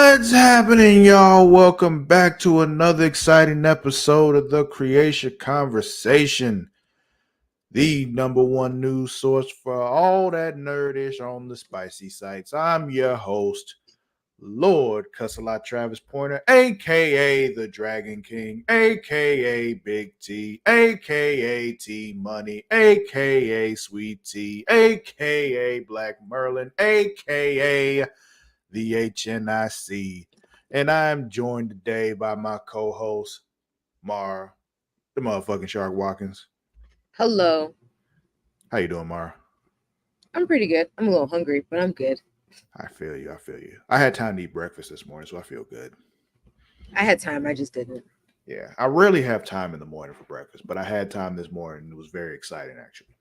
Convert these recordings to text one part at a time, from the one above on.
What's happening, y'all? Welcome back to another exciting episode of the Creatia Conversation, the number one news source for all that nerdish on the spicy sites. I'm your host, Lord Cussalot Travis Pointer, aka the Dragon King, aka Big T, aka T Money, aka Sweet T, aka Black Merlin, aka the HNIC. And I'm joined today by my co-host, Mara, the motherfucking Shark Watkins. Hello. How you doing, Mara? I'm pretty good. I'm a little hungry, but I'm good. I feel you. I had time to eat breakfast this morning, so I feel good. I had time. I just didn't. Yeah, I rarely have time in the morning for breakfast, but I had time this morning. It was very exciting, actually.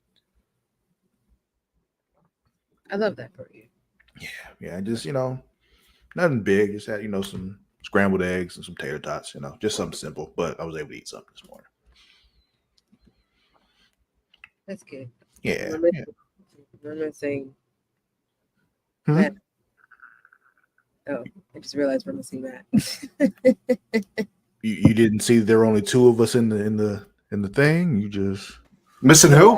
I love that for you. Yeah, just, nothing big. Just had, some scrambled eggs and some tater tots, just something simple, but I was able to eat something this morning. That's good. Yeah. We're missing Hmm? Matt. Oh, I just realized we're missing Matt. You didn't see there were only two of us in the thing. You just missing who?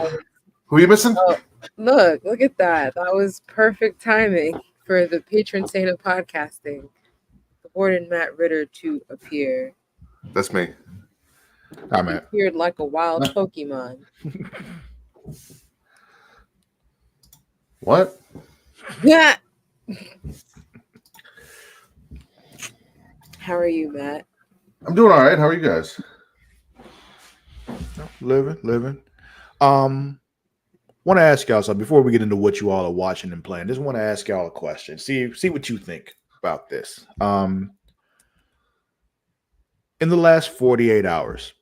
Who are you missing? Oh, look at that. That was perfect timing for the patron saint of podcasting, the Warden Matt Ritter, to appear. That's me. Hi, He Matt. appeared like a wild Pokemon. What? Yeah. How are you, Matt? I'm doing all right. How are you guys? Living. Want to ask y'all something before we get into what you all are watching and playing. Just want to ask y'all a question. See what you think about this. In the last 48 hours,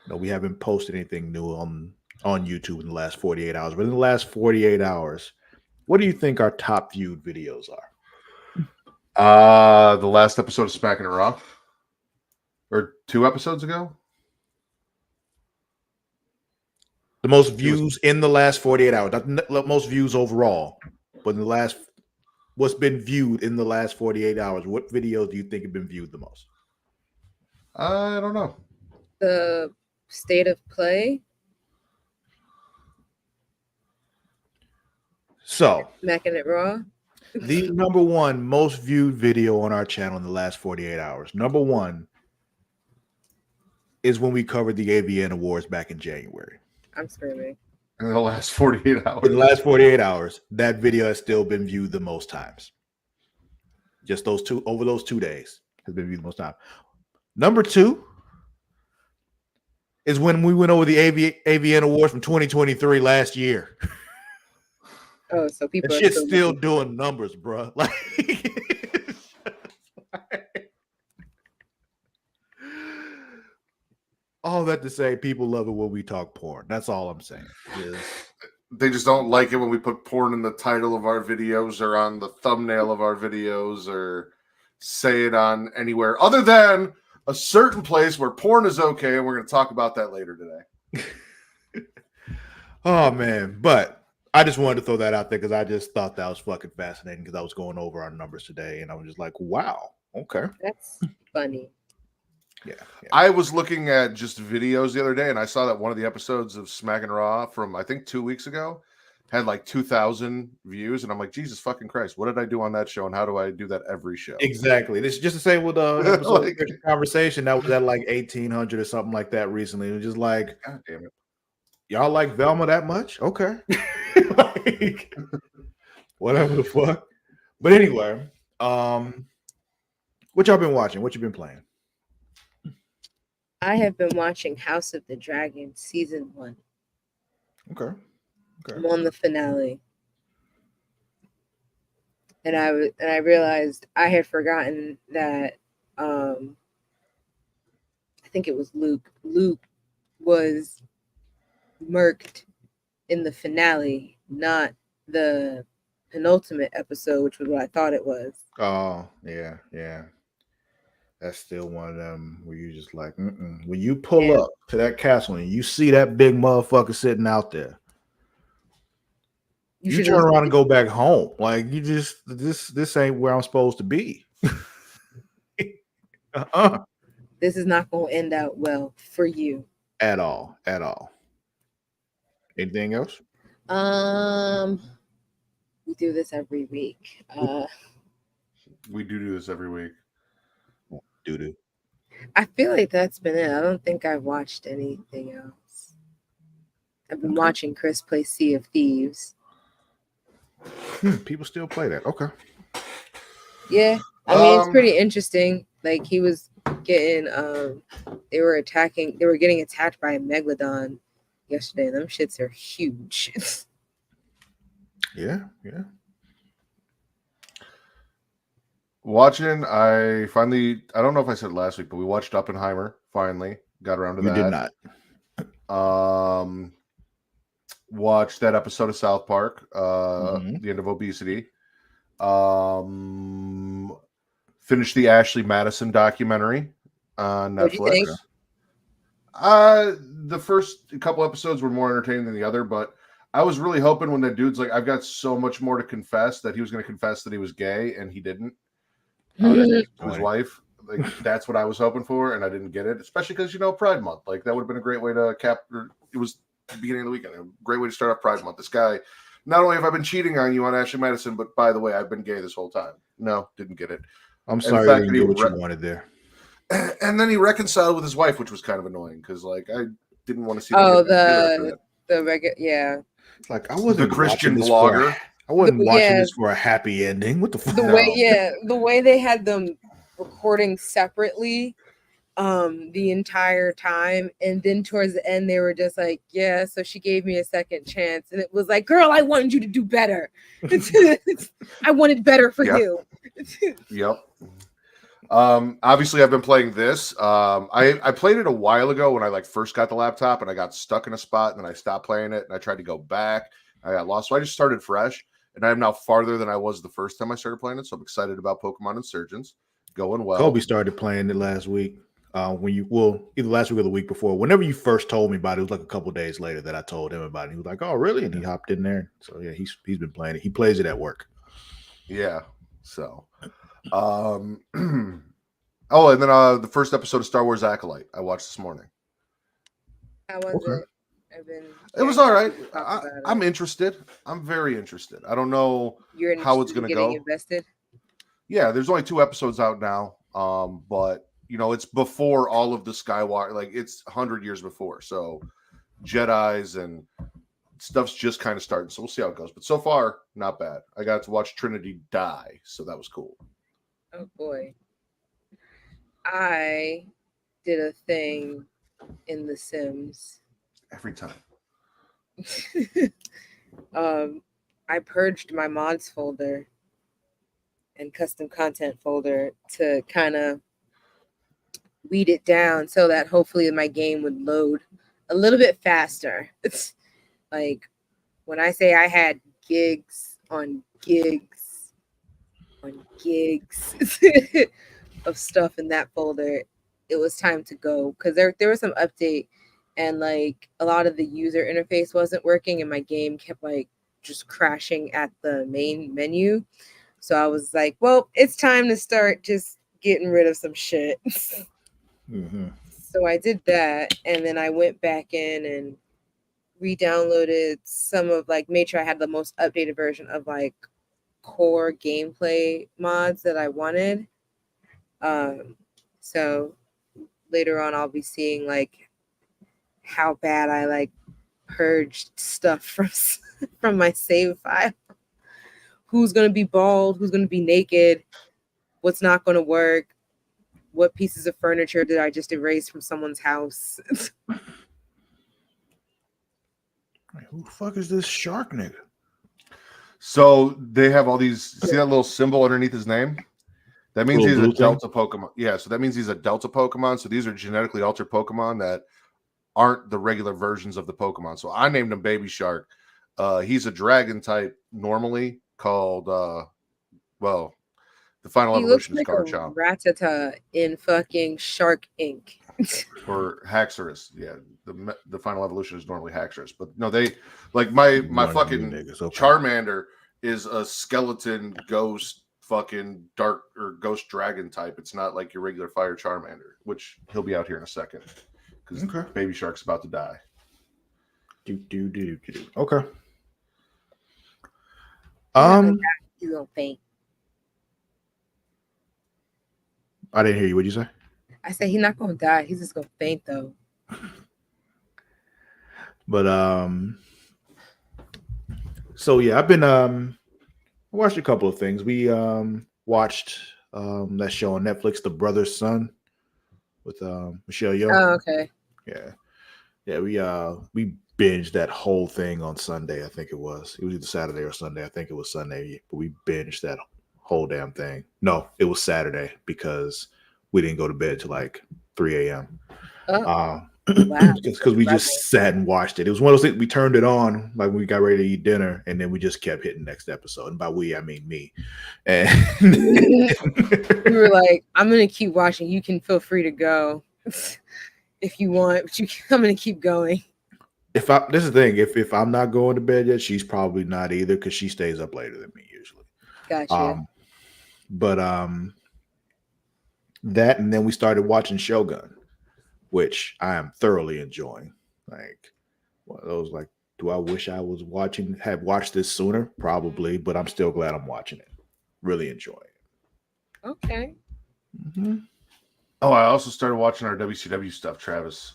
we haven't posted anything new on YouTube in the last 48 hours, but in the last 48 hours, what do you think our top viewed videos are? The last episode of Smacking It Raw, or 2 episodes ago. The most views in the last 48 hours, not most views overall, but in the last, what's been viewed in the last 48 hours? What videos do you think have been viewed the most? I don't know. The state of play. So, Smacking It Raw. the number one most viewed video on our channel in the last 48 hours, number one, is when we covered the AVN Awards back in January. I'm screaming. In the last 48 hours. In the last 48 hours, that video has still been viewed the most times. Just over those 2 days has been viewed the most time. Number two is when we went over the AVN Awards from 2023 last year. Oh, so people and are shit's still doing numbers, bro. Like, all that to say, people love it when we talk porn. That's all I'm saying. They just don't like it when we put porn in the title of our videos or on the thumbnail of our videos or say it on anywhere other than a certain place where porn is okay, and we're going to talk about that later today. Oh, man. But I just wanted to throw that out there because I just thought that was fucking fascinating because I was going over our numbers today, and I was just like, wow, okay. That's funny. Yeah. I was looking at just videos the other day, and I saw that one of the episodes of Smackin' Raw from, I think, 2 weeks ago had like 2,000 views, and I'm like, Jesus fucking Christ, what did I do on that show, and how do I do that every show? Exactly. This is just the same with episode of Creatia Conversation that was at like 1,800 or something like that recently. It was just like, God damn it. Y'all like Velma that much? Okay. Like, whatever the fuck. But anyway, what y'all been watching? What you been playing? I have been watching House of the Dragon season 1. Okay. I'm on the finale, and I realized I had forgotten that. I think it was Luke. Luke was murked in the finale, not the penultimate episode, which was what I thought it was. Oh, yeah. That's still one of them where you just like, when you pull up to that castle and you see that big motherfucker sitting out there, you turn around and go back home. Like, you just, this ain't where I'm supposed to be. This is not going to end out well for you. At all. Anything else? We do this every week. We do this every week. Doo-doo. I feel like that's been it. I don't think I've watched anything else. I've been watching Chris play Sea of Thieves. People still play that. Okay. Yeah. I mean, it's pretty interesting. Like, he was getting they were getting attacked by a megalodon yesterday. Them shits are huge. Yeah. Watching, I don't know if I said last week, but we watched Oppenheimer. Finally got around to You that. did not. Watched that episode of South Park, the end of Obesity. Finished the Ashley Madison documentary on What'd you think? Netflix. The first couple episodes were more entertaining than the other, but I was really hoping when that dude's like, I've got so much more to confess, that he was going to confess that he was gay, and he didn't. To his wife. Like, that's what I was hoping for, and I didn't get it, especially because, Pride Month. Like, that would have been a great way to it was the beginning of the weekend, a great way to start off Pride Month. This guy, not only have I been cheating on you on Ashley Madison, but by the way, I've been gay this whole time. No, didn't get it. I'm sorry I didn't get what you wanted there. And then he reconciled with his wife, which was kind of annoying, because, like, I didn't want to see the regular, yeah. Like, I wasn't the Christian watching blogger. I wasn't watching this for a happy ending. What the fuck? The way they had them recording separately the entire time, and then towards the end they were just like, yeah, so she gave me a second chance, and it was like, girl, I wanted you to do better. I wanted better for you. Yep. Obviously I've been playing this. I played it a while ago when I first got the laptop, and I got stuck in a spot, and then I stopped playing it, and I tried to go back. I got lost, so I just started fresh, and I'm now farther than I was the first time I started playing it. So I'm excited about Pokemon Insurgents. Going well. Kobe started playing it last week. Either last week or the week before. Whenever you first told me about it, it was like a couple of days later that I told him about it. He was like, "Oh, really?" And he hopped in there. So yeah, he's been playing it. He plays it at work. Yeah. So, and then the first episode of Star Wars Acolyte I watched this morning. How was it? It was all right. I'm interested. I'm very interested. I don't know how it's going to go. Invested? Yeah, there's only 2 episodes out now. But it's before all of the Skywalker. Like, it's 100 years before. So Jedis and stuff's just kind of starting. So we'll see how it goes. But so far, not bad. I got to watch Trinity die, so that was cool. Oh boy. I did a thing in The Sims. Every time. I purged my mods folder and custom content folder to kind of weed it down so that hopefully my game would load a little bit faster. It's like, when I say I had gigs on gigs on gigs of stuff in that folder, it was time to go, because there was some update, and like a lot of the user interface wasn't working, and my game kept like just crashing at the main menu. So I was like, well, it's time to start just getting rid of some shit. So I did that, and then I went back in and re-downloaded some of, like, made sure I had the most updated version of like core gameplay mods that I wanted. So later on I'll be seeing like how bad I like purged stuff from my save file. Who's going to be bald, who's going to be naked, what's not going to work, what pieces of furniture did I just erase from someone's house. Who the fuck is this shark nigga? So they have all these. See that little symbol underneath his name? That means he's a Delta Pokemon. Yeah, so that means he's a Delta Pokemon. So these are genetically altered Pokemon that aren't the regular versions of the Pokemon. So I named him Baby Shark. He's a dragon type normally, called the final evolution is Garchomp. Rattata in fucking Shark Ink. Or Haxorus. Yeah, the final evolution is normally Haxorus. But no, they like my fucking Charmander is a skeleton ghost fucking dark or ghost dragon type. It's not like your regular fire Charmander, which he'll be out here in a second because Baby Shark's about to die. He's Okay. gonna faint. I didn't hear you. What'd you say? I said he's not gonna die. He's just gonna faint though. But so yeah, I've been watched a couple of things. We watched that show on Netflix, The Brother's Son, with Michelle Yeoh. Oh, okay. Yeah. We binged that whole thing on Sunday. I think it was either Saturday or Sunday. I think it was Sunday, but we binged that whole damn thing. No, it was Saturday because we didn't go to bed till like 3 a.m. Wow. Because we just sat and watched it. It was one of those things, we turned it on like when we got ready to eat dinner, and then we just kept hitting next episode. And by we, I mean me. And we were like, I'm gonna keep watching. You can feel free to go if you want, but I'm gonna keep going. This is the thing. If I'm not going to bed yet, she's probably not either because she stays up later than me usually. Gotcha. But that, and then we started watching Shogun, which I am thoroughly enjoying. Like one of those, like, do I wish I was had watched this sooner? Probably, but I'm still glad I'm watching it. Really enjoying it. Okay. Mm-hmm. Oh, I also started watching our WCW stuff, Travis.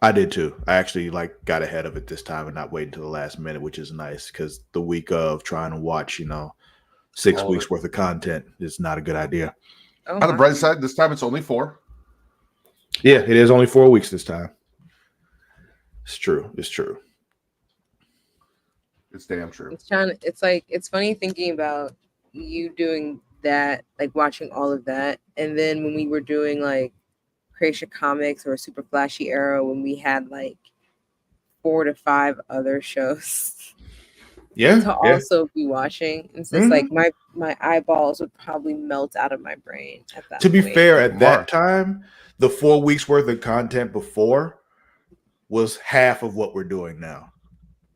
I did too. I actually got ahead of it this time and not waiting until the last minute, which is nice because the week of trying to watch, 6 weeks worth of content is not a good idea. On the bright side, this time it's only 4. Yeah, it is only 4 weeks this time. It's true. It's true. It's damn true. It's funny thinking about you doing that, like watching all of that, and then when we were doing like Creatia Comics or Super Flashy Arrow, when we had like 4 to 5 other shows. To also be watching. It's just like my eyeballs would probably melt out of my brain at that To be point. fair, at that time, the 4 weeks worth of content before was half of what we're doing now.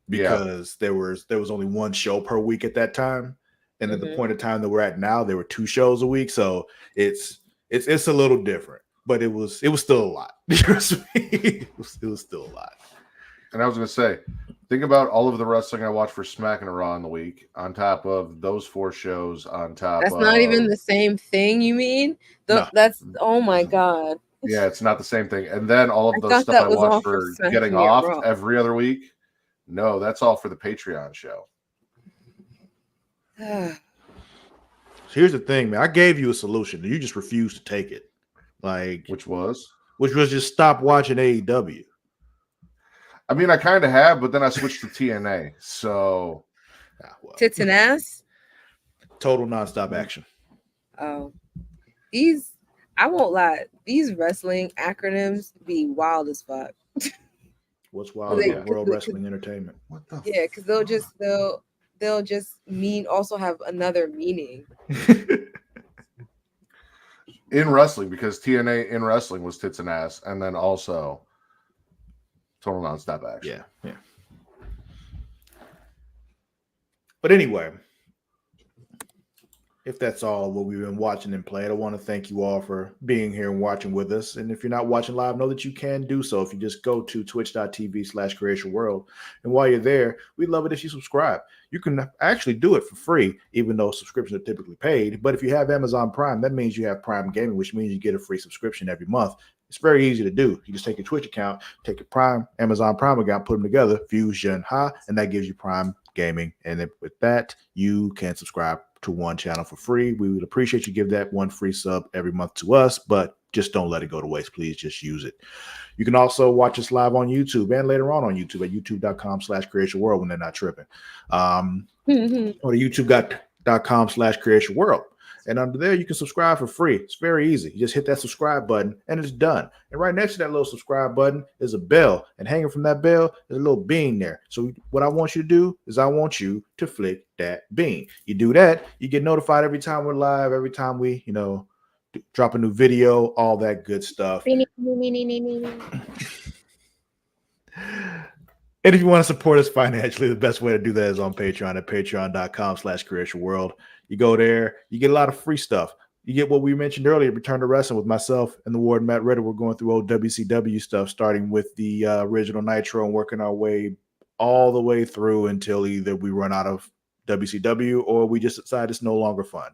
Because there was only one show per week at that time. And at the point of time that we're at now, there were 2 shows a week. So it's a little different. But it was still a lot. It was still a lot. And I was gonna say, think about all of the wrestling I watched for Smack and Raw in the week, on top of those 4 shows, on top That's not even the same thing, you mean? No. That's, oh my God. Yeah, it's not the same thing. And then all of the stuff I watched for getting off every other week. No, that's all for the Patreon show. Here's the thing, man. I gave you a solution. You just refused to take it. Which was just stop watching AEW. I mean, I kind of have, but then I switched to TNA. So, tits and ass, total nonstop action. Oh, I won't lie. These wrestling acronyms be wild as fuck. What's wild about World Wrestling Entertainment? What the? Yeah, because they'll just mean also have another meaning. In wrestling, because TNA in wrestling was tits and ass, and then also total nonstop action. Yeah. But anyway, if that's all what we've been watching and playing, I want to thank you all for being here and watching with us. And if you're not watching live, know that you can do so if you just go to twitch.tv/CreatiaWorld. And while you're there, we'd love it if you subscribe. You can actually do it for free, even though subscriptions are typically paid. But if you have Amazon Prime, that means you have Prime Gaming, which means you get a free subscription every month. It's very easy to do. You just take your Twitch account, take your Amazon Prime account, put them together, Fusion Ha, and that gives you Prime Gaming. And then with that, you can subscribe to one channel for free. We would appreciate you give that one free sub every month to us, but just don't let it go to waste. Please just use it. You can also watch us live on YouTube and later on YouTube at youtube.com/CreatiaWorld when they're not tripping. Or to youtube.com/CreatiaWorld. And under there, you can subscribe for free. It's very easy. You just hit that subscribe button and it's done. And right next to that little subscribe button is a bell. And hanging from that bell is a little bean there. So what I want you to do is I want you to flick that bean. You do that, you get notified every time we're live, every time we, drop a new video, all that good stuff. And if you want to support us financially, the best way to do that is on Patreon at patreon.com/CreatiaWorld. You go there, you get a lot of free stuff. You get what we mentioned earlier, Return to Wrestling with myself and the Ward Matt Ritter. We're going through old WCW stuff, starting with the original Nitro and working our way all the way through until either we run out of WCW or we just decide it's no longer fun.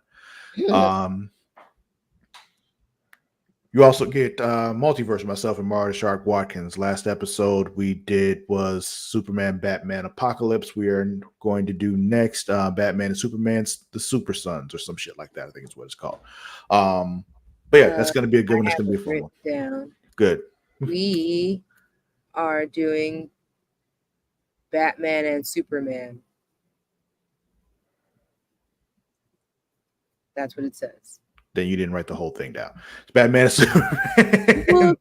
You also get Multiverse, myself and Mario Shark Watkins. Last episode we did was Superman, Batman, Apocalypse. We are going to do next Batman and Superman's The Super Sons or some shit like that. I think is what it's called. But yeah, that's going to be a good one. That's going to be a fun one. Down. Good. We are doing Batman and Superman. That's what it says. Then you didn't write the whole thing down. It's Batman and Superman.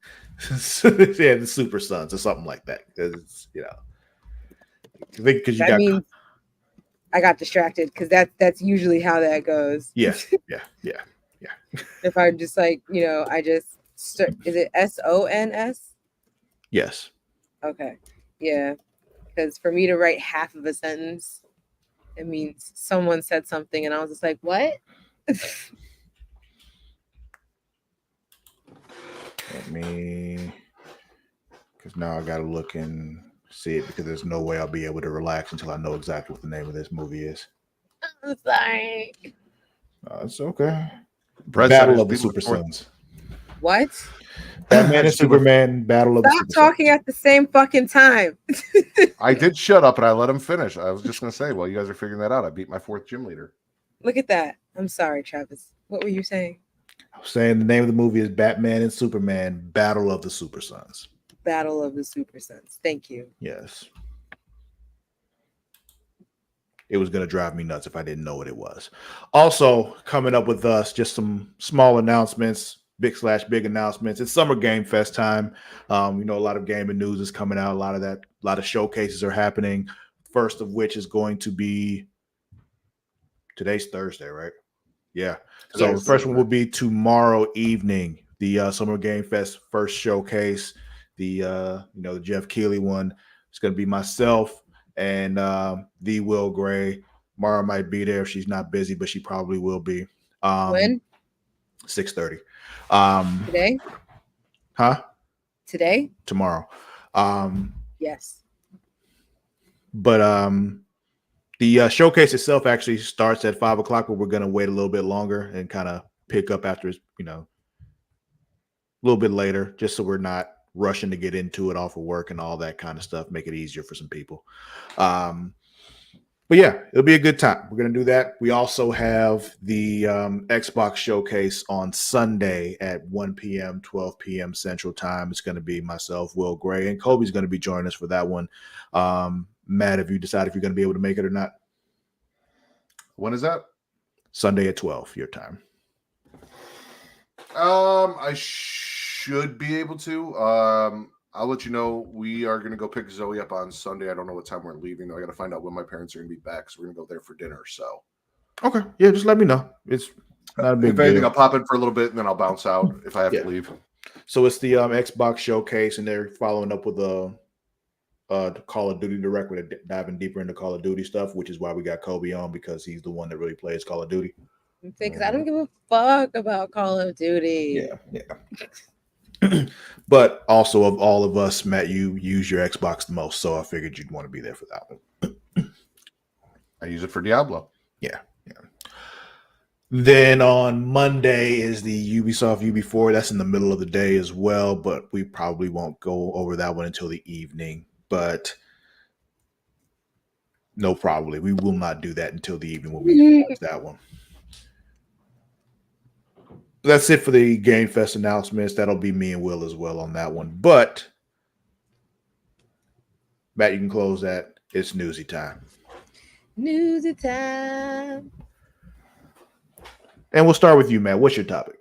Yeah, the Super Sons or something like that. Because because that means I got distracted because that's usually how that goes. Yeah. If I'm just like, I just is it SONS? Yes. Okay. Yeah. Because for me to write half of a sentence, it means someone said something and I was just like, what? Let me, because now I got to look and see it because there's no way I'll be able to relax until I know exactly what the name of this movie is. I'm sorry. It's okay. Battle of the Super Sons. What? Batman and Superman, Battle of the Super Sons. Stop talking at the same fucking time. I did shut up and I let him finish. I was just going to say, well, you guys are figuring that out. I beat my 4th gym leader. Look at that. I'm sorry, Travis. What were you saying? I was saying the name of the movie is Batman and Superman, Battle of the Super Sons. Battle of the Super Sons. Thank you. Yes. It was going to drive me nuts if I didn't know what it was. Also, coming up with us, just some small announcements, big announcements. It's Summer Game Fest time. A lot of gaming news is coming out. A lot of showcases are happening. First of which is going to be today's Thursday, right? Yeah. So the first one will be tomorrow evening. The Summer Game Fest first showcase. The Jeff Keighley one. It's going to be myself and the Will Gray. Mara might be there if she's not busy, but she probably will be. When? 6:30. Today? Huh? Today? Tomorrow. Yes. But the showcase itself actually starts at 5:00, but we're going to wait a little bit longer and kind of pick up after, a little bit later, just so we're not rushing to get into it off of work and all that kind of stuff. Make it easier for some people. But yeah, it'll be a good time. We're going to do that. We also have the Xbox showcase on Sunday at 1 p.m., 12 p.m. Central Time. It's going to be myself, Will Gray, and Kobe's going to be joining us for that one. Matt, have you decided if you're going to be able to make it or not? When is that? Sunday at 12, your time. I should be able to. I'll let you know. We are going to go pick Zoe up on Sunday. I don't know what time we're leaving, though. I got to find out when my parents are going to be back, so we're going to go there for dinner. So, okay, yeah, just let me know. It's not a big deal. If anything, I'll pop in for a little bit, and then I'll bounce out if I have to leave. So it's the Xbox showcase, and they're following up with the Call of Duty Direct. We're diving deeper into Call of Duty stuff, which is why we got Kobe on, because he's the one that really plays Call of Duty. Because I don't give a fuck about Call of Duty. Yeah. But also, of all of us, Matt, you use your Xbox the most, so I figured you'd want to be there for that one. I use it for Diablo. Yeah. Then on Monday is the Ubisoft UB4. That's in the middle of the day as well, but we probably won't go over that one until the evening. But no, probably we will not do that until the evening when we watch that one. That's it for the Game Fest announcements. That'll be me and Will as well on that one. But Matt, you can close that. It's newsy time. Newsy time. And we'll start with you, Matt. What's your topic?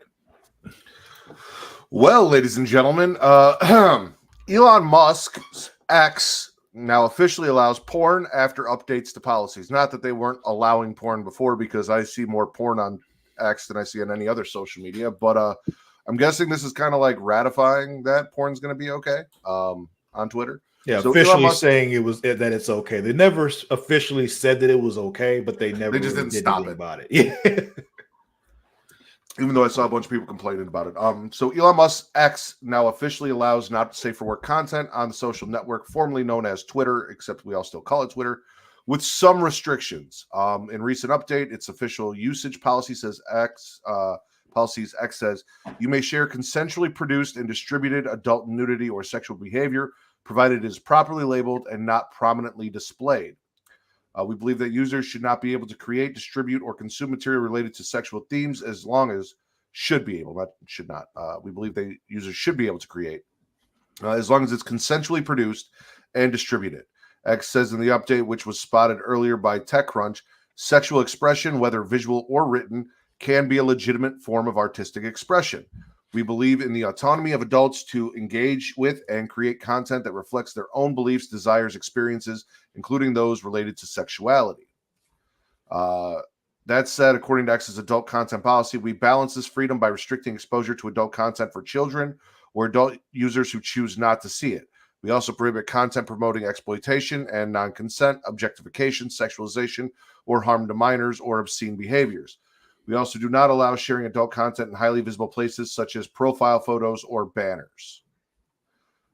Well, ladies and gentlemen, Elon Musk's X now officially allows porn after updates to policies. Not that they weren't allowing porn before, because I see more porn on X than I see on any other social media, but I'm guessing this is kind of like ratifying that porn's going to be okay on Twitter. Yeah, So officially Elon Musk, saying that it's okay. They never officially said that it was okay, but they never just really didn't did stop anything it. about it. Yeah. even though I saw a bunch of people complaining about it. So Elon Musk X now officially allows not safe for work content on the social network formerly known as Twitter, except we all still call it Twitter, with some restrictions. In recent update, its official usage policy says X says you may share consensually produced and distributed adult nudity or sexual behavior, provided it is properly labeled and not prominently displayed. We believe that users should not be able to create, distribute, or consume material related to sexual themes as long as should be able, not should not. We believe that users should be able to create as long as it's consensually produced and distributed. X says in the update, which was spotted earlier by TechCrunch, sexual expression, whether visual or written, can be a legitimate form of artistic expression. We believe in the autonomy of adults to engage with and create content that reflects their own beliefs, desires, experiences, including those related to sexuality. That said, according to X's adult content policy, we balance this freedom by restricting exposure to adult content for children or adult users who choose not to see it. We also prohibit content promoting exploitation and non-consent, objectification, sexualization, or harm to minors or obscene behaviors. We also do not allow sharing adult content in highly visible places such as profile photos or banners.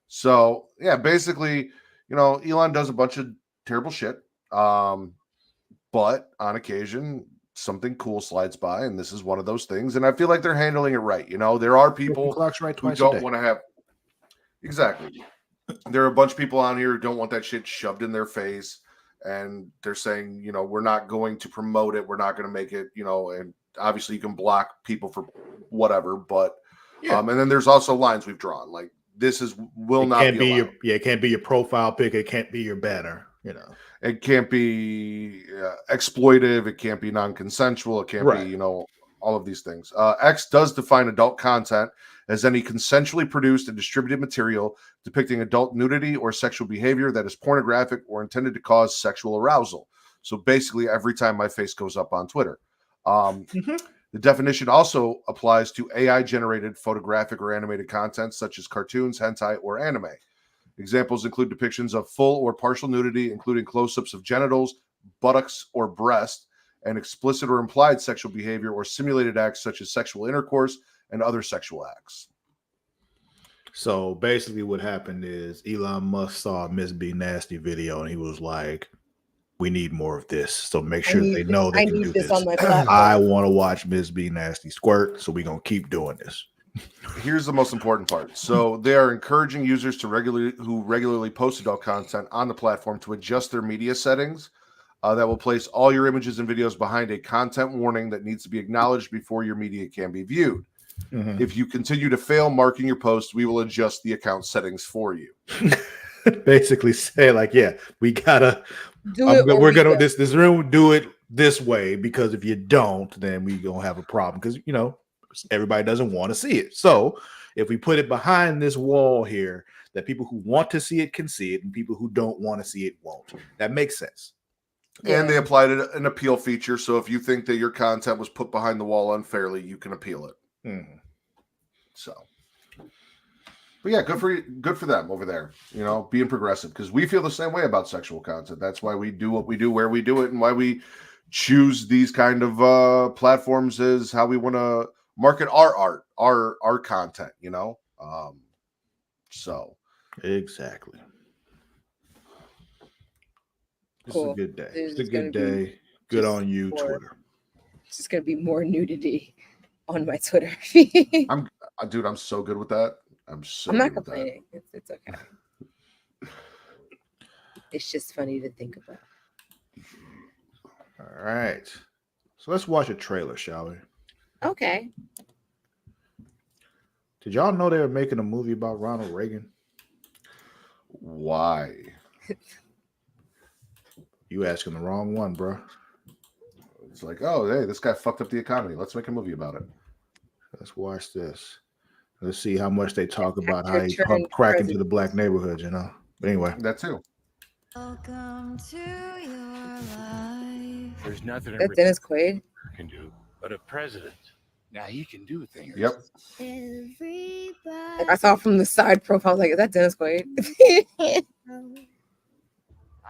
So, yeah, basically, Elon does a bunch of terrible shit. But on occasion, something cool slides by, and this is one of those things. And I feel like they're handling it right. There are people Right who don't want to have exactly. There are a bunch of people on here who don't want that shit shoved in their face, and they're saying, we're not going to promote it, we're not going to make it, and obviously you can block people for whatever, but and then there's also lines we've drawn, like this will not be allowed. It can't be your profile pic, it can't be your banner, It can't be exploitive, it can't be non-consensual, it can't be, all of these things. X does define adult content as any consensually produced and distributed material depicting adult nudity or sexual behavior that is pornographic or intended to cause sexual arousal. So basically, every time my face goes up on Twitter. The definition also applies to AI-generated photographic or animated content such as cartoons, hentai, or anime. Examples include depictions of full or partial nudity, including close-ups of genitals, buttocks, or breast, and explicit or implied sexual behavior or simulated acts such as sexual intercourse and other sexual acts. So basically what happened is Elon Musk saw a Miss B Nasty video and he was like, we need more of this. So make sure they know they can do this. On my platform. I want to watch Miss B Nasty squirt, so we're going to keep doing this. Here's the most important part. So they are encouraging users who regularly post adult content on the platform to adjust their media settings that will place all your images and videos behind a content warning that needs to be acknowledged before your media can be viewed. Mm-hmm. If you continue to fail marking your posts, we will adjust the account settings for you. Basically say like, yeah, we gotta do it. We're gonna this room do it this way, because if you don't, then we gonna have a problem, because everybody doesn't want to see it. So if we put it behind this wall here, that people who want to see it can see it, and people who don't want to see it won't. That makes sense. Yeah. And they applied an appeal feature, so if you think that your content was put behind the wall unfairly, you can appeal it. Mm-hmm. So, but yeah, good for them over there. Being progressive, because we feel the same way about sexual content. That's why we do what we do, where we do it, and why we choose these kind of platforms is how we want to market our art, our content. So exactly. This is a good day. It's a good day. Good on you, Twitter. It's just gonna be more nudity on my Twitter feed. I'm so good with that. I'm not complaining. It's okay. It's just funny to think about. All right. So let's watch a trailer, shall we? Okay. Did y'all know they were making a movie about Ronald Reagan? Why? You asking the wrong one, bro. It's like, oh, hey, this guy fucked up the economy. Let's make a movie about it. Let's watch this. Let's see how much they talk about how he pumped crack into the black neighborhoods, But anyway. That too. Welcome to your life. There's nothing that Dennis Quaid can do, but a president. Now he can do things. Yep. Like I saw from the side profile, I was like, is that Dennis Quaid?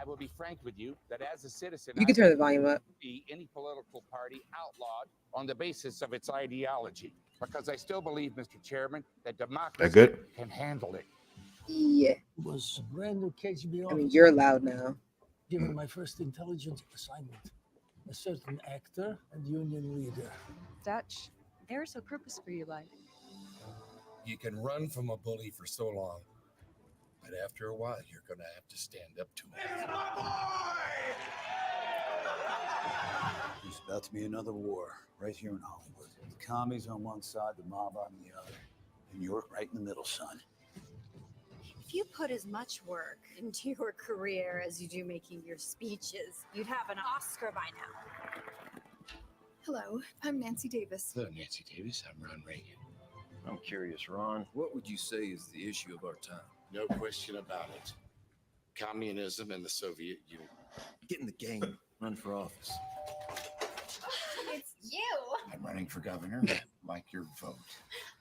I will be frank with you that as a citizen, You can turn the volume up. be any political party outlawed on the basis of its ideology, because I still believe, Mr. Chairman, that That democracy good? can handle it. Yeah. Was a brand new KGB I mean, officer you're loud now. given my first intelligence assignment. A certain actor and union leader. Dutch, there's a purpose for your life. You can run from a bully for so long, but after a while, you're going to have to stand up to him. There's about to be another war right here in Hollywood. The commies on one side, the mob on the other. And you're right in the middle, son. If you put as much work into your career as you do making your speeches, you'd have an Oscar by now. Hello, I'm Nancy Davis. Hello, Nancy Davis. I'm Ron Reagan. I'm curious, Ron. What would you say is the issue of our time? No question about it. Communism and the Soviet Union. Get in the game. Run for office. It's you. I'm running for governor. I'd like your vote.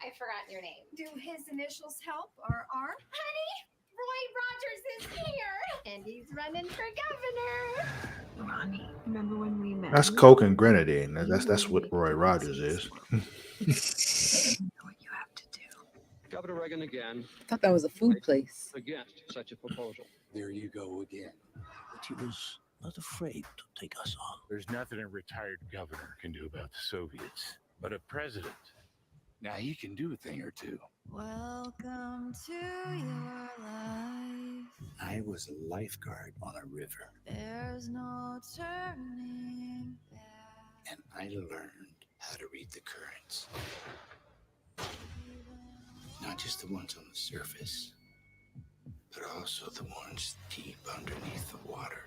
I forgot your name. Do his initials help or are? Honey, Roy Rogers is here. And he's running for governor. Ronnie, remember when we met? That's coke and grenadine. That's what Roy Rogers is. You know what you have to do. Governor Reagan again I thought that was a food place. against such a proposal. There you go again. But he was not afraid to take us on. There's nothing a retired governor can do about the Soviets, but a president. Now he can do a thing or two. Welcome to your life. I was a lifeguard on a river, There's no turning back. and I learned how to read the currents. Not just the ones on the surface, but also the ones deep underneath the water.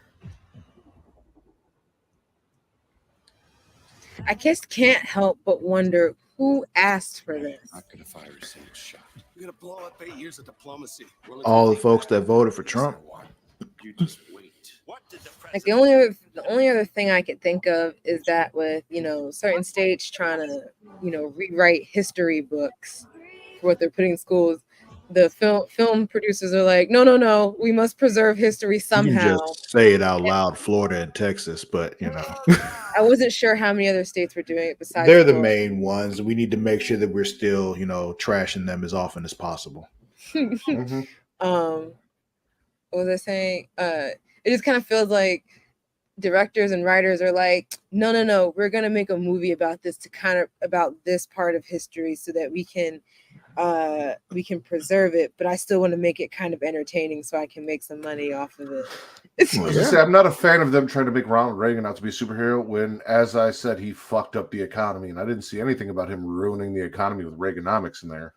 I just can't help but wonder who asked for this. Not gonna fire a single shot. We're going to blow up 8 years of diplomacy. All the folks that voted for Trump. You just wait. What did the Like the only other thing I could think of is that with certain states trying to rewrite history books for what they're putting in schools, the film producers are like, no, we must preserve history You somehow. can just say it out loud, Florida and Texas, but I wasn't sure how many other states were doing it besides. they're the Florida. main ones. We need to make sure that we're still, trashing them as often as possible. Mm-hmm. What was I saying? It just kind of feels like directors and writers are like, no, we're gonna make a movie about this about this part of history so that we can preserve it, but I still want to make it kind of entertaining so I can make some money off of it. I was gonna say, I'm not a fan of them trying to make Ronald Reagan out to be a superhero when, as I said, he fucked up the economy, and I didn't see anything about him ruining the economy with Reaganomics in there.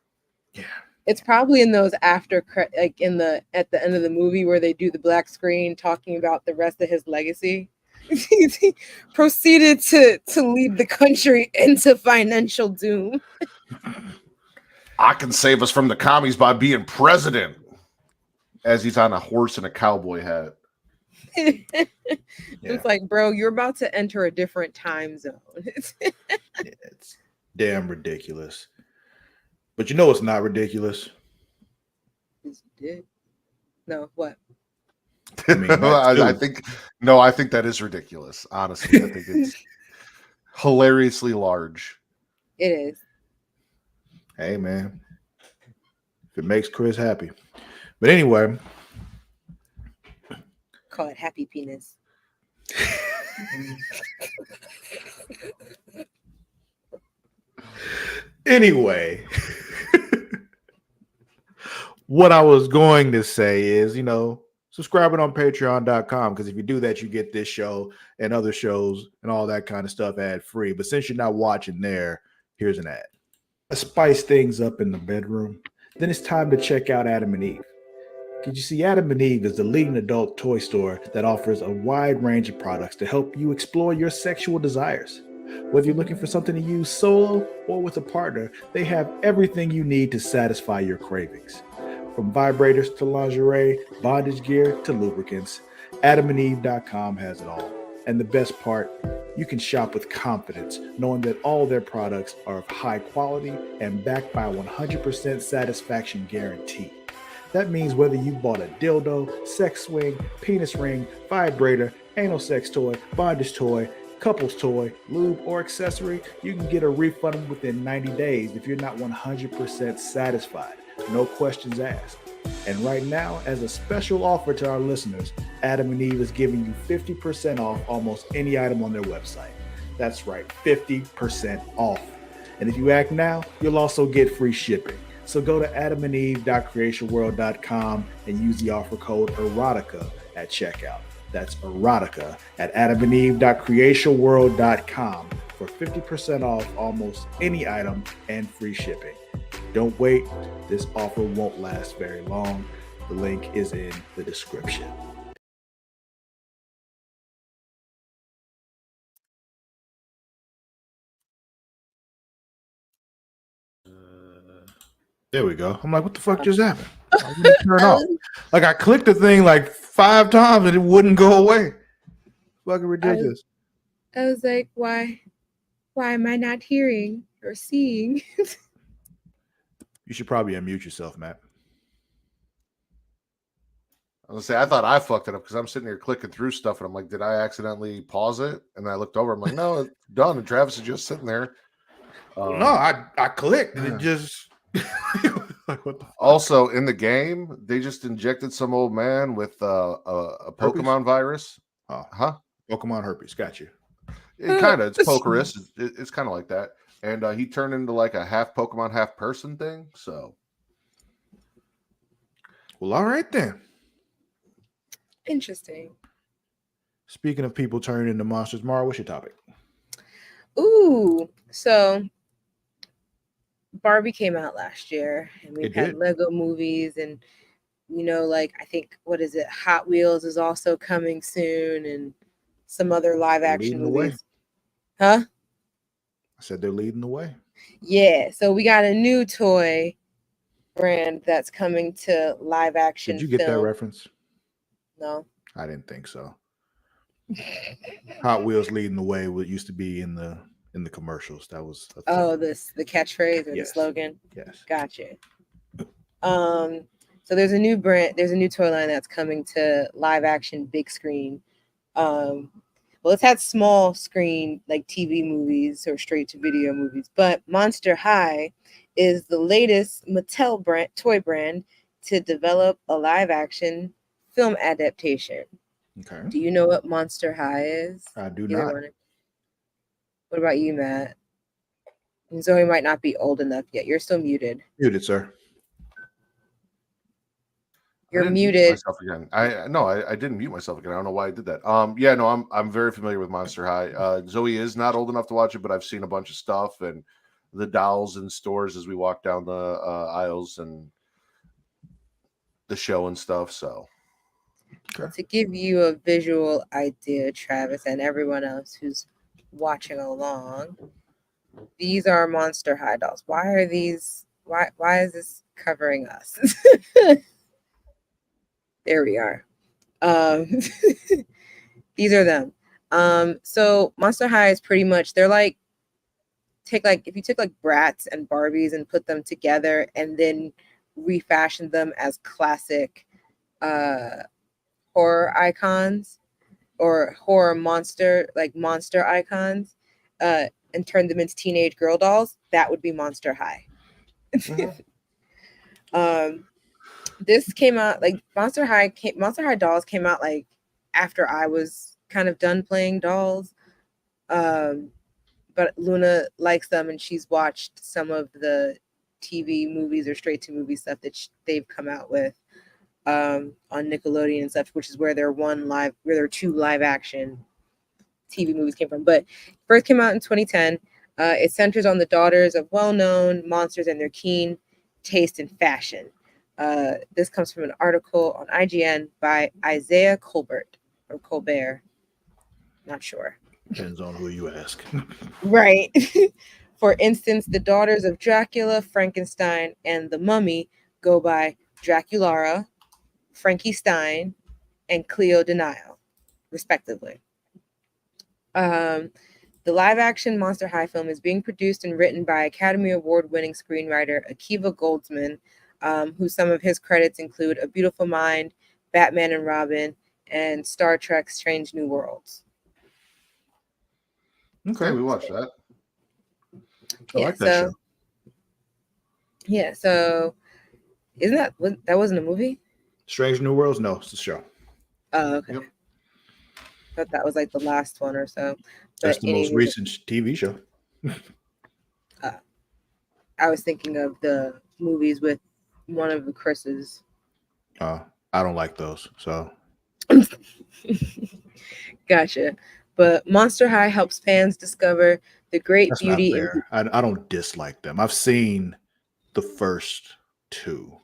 Yeah. It's probably in those at the end of the movie where they do the black screen talking about the rest of his legacy. He proceeded to lead the country into financial doom. I can save us from the commies by being president. As he's on a horse and a cowboy hat. It's like, bro, you're about to enter a different time zone. It's damn ridiculous. But you know what's not ridiculous? No, what? I mean, I think that is ridiculous. Honestly, I think it's hilariously large. It is. Hey, man. If it makes Chris happy. But anyway. Call it happy penis. Anyway. What I was going to say is, subscribing on patreon.com, because if you do that, you get this show and other shows and all that kind of stuff ad free. But since you're not watching there, here's an ad. Let's spice things up in the bedroom. Then it's time to check out Adam and Eve. Because you see, Adam and Eve is the leading adult toy store that offers a wide range of products to help you explore your sexual desires. Whether you're looking for something to use solo or with a partner, they have everything you need to satisfy your cravings. From vibrators to lingerie, bondage gear to lubricants, AdamandEve.com has it all. And the best part, you can shop with confidence, knowing that all their products are of high quality and backed by a 100% satisfaction guarantee. That means whether you bought a dildo, sex swing, penis ring, vibrator, anal sex toy, bondage toy, couples toy, lube, or accessory, you can get a refund within 90 days if you're not 100% satisfied. No questions asked. And right now, as a special offer to our listeners, Adam and Eve is giving you 50% off almost any item on their website. That's right, 50% off. And if you act now, you'll also get free shipping. So go to adamandeve.creationworld.com and use the offer code EROTICA at checkout. That's EROTICA at adamandeve.creationworld.com for 50% off almost any item and free shipping. Don't wait. This offer won't last very long. The link is in the description. There we go. I'm like, what the fuck just happened? I wouldn't turn off. Like I clicked the thing like 5 times and it wouldn't go away. Fucking ridiculous. I was like, why am I not hearing or seeing? You should probably unmute yourself, Matt. I was gonna say I thought I fucked it up because I'm sitting here clicking through stuff and I'm like, did I accidentally pause it? And I looked over, I'm like, no, it's done. And Travis is just sitting there. No, I clicked and it just like what the fuck? Also in the game, they just injected some old man with a Pokemon virus. Oh, huh? Pokemon herpes. Got you. It kind of it's Pokerus. It's kind of like that. And he turned into like a half Pokemon, half person thing. So, well, all right then. Interesting. Speaking of people turning into monsters, Mara, what's your topic? Ooh, so Barbie came out last year, and we've had Lego movies, and like I think what is it? Hot Wheels is also coming soon, and some other live action movies. Huh? I said they're leading the way. Yeah, so we got a new toy brand that's coming to live action. Did you get that reference? No, I didn't think so. Hot Wheels leading the way. What used to be in the commercials. That was the catchphrase or the slogan. Yes, gotcha. So there's a new toy line that's coming to live action big screen. Well, it's had small screen like TV movies or straight to video movies, but Monster High is the latest Mattel toy brand to develop a live action film adaptation. Okay. Do you know what Monster High is? I do not. What about you, Matt? And Zoe might not be old enough yet. You're still muted. Muted, sir. You're muted. Myself again. I didn't mute myself again. I don't know why I did that. I'm very familiar with Monster High. Zoe is not old enough to watch it, but I've seen a bunch of stuff and the dolls in stores as we walk down the aisles and the show and stuff. So to give you a visual idea, Travis, and everyone else who's watching along, these are Monster High dolls. Why are these? Why is this covering us? There we are. These are them. So Monster High is pretty much, they're like, if you took like Bratz and Barbies and put them together and then refashioned them as classic horror icons or horror monster icons and turned them into teenage girl dolls, that would be Monster High. This came out like Monster High dolls came out like after I was kind of done playing dolls. But Luna likes them and she's watched some of the TV movies or straight to movie stuff that they've come out with on Nickelodeon and stuff, which is where their two live action TV movies came from. But first came out in 2010. It centers on the daughters of well-known monsters and their keen taste in fashion. This comes from an article on IGN by Isaiah Colbert. Not sure. Depends on who you ask. Right. For instance, the daughters of Dracula, Frankenstein, and the Mummy go by Draculara, Frankie Stein, and Cleo Denial, respectively. The live-action Monster High film is being produced and written by Academy Award-winning screenwriter Akiva Goldsman, who some of his credits include A Beautiful Mind, Batman and Robin, and Star Trek Strange New Worlds. Okay, we watched that. I like that show. Yeah, so isn't that wasn't a movie? Strange New Worlds? No, it's a show. Oh, okay. Yep. Thought that was like the last one or so. That's But the most anywho, recent TV show. I was thinking of the movies with one of the Chris's. I don't like those. So Gotcha. But Monster High helps fans discover the great that's beauty not in fair. I don't dislike them. I've seen the first two.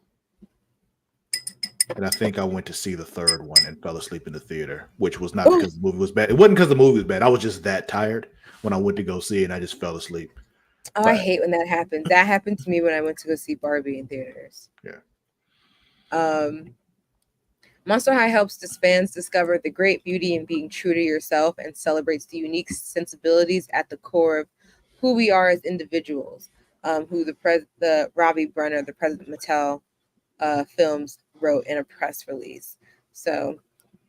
And I think I went to see the third one and fell asleep in the theater, which was not because the movie was bad. It wasn't because the movie was bad. I was just that tired when I went to go see it, and I just fell asleep. Oh, I hate when that happens. That happened to me when I went to go see Barbie in theaters. Yeah. Monster High helps fans discover the great beauty in being true to yourself and celebrates the unique sensibilities at the core of who we are as individuals. Who the Robbie Brenner, the President Mattel films, wrote in a press release. So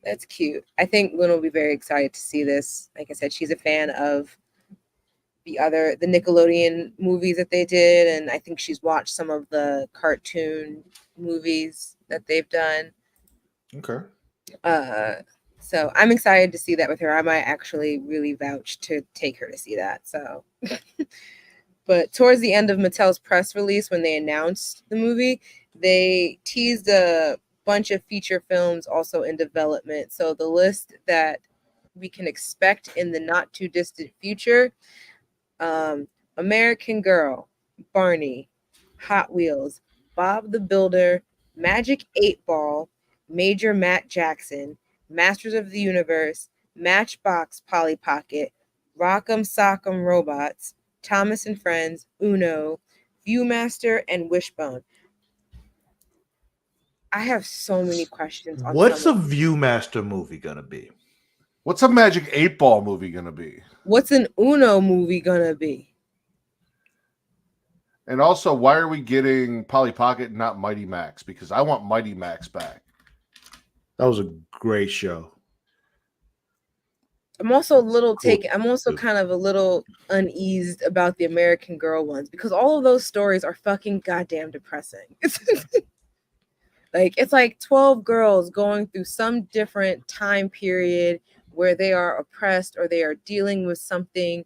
that's cute. I think Lynn will be very excited to see this. Like I said, she's a fan of the Nickelodeon movies that they did, and I think she's watched some of the cartoon movies that they've done. Okay. So I'm excited to see that with her. I might actually really vouch to take her to see that. So but towards the end of Mattel's press release, when they announced the movie, they teased a bunch of feature films also in development. So the list that we can expect in the not too distant future: American Girl, Barney, Hot Wheels, Bob the Builder, Magic 8 Ball, Major Matt Jackson, Masters of the Universe, Matchbox Polly Pocket, Rock'em Sock'em Robots, Thomas and Friends, Uno, Viewmaster, and Wishbone. I have so many questions on What's a Viewmaster movie gonna be? What's a Magic 8 Ball movie gonna be? What's an Uno movie gonna be? And also, why are we getting Polly Pocket and not Mighty Max? Because I want Mighty Max back. That was a great show. I'm also kind of a little uneased about the American Girl ones because all of those stories are fucking goddamn depressing. It's like 12 girls going through some different time period where they are oppressed or they are dealing with something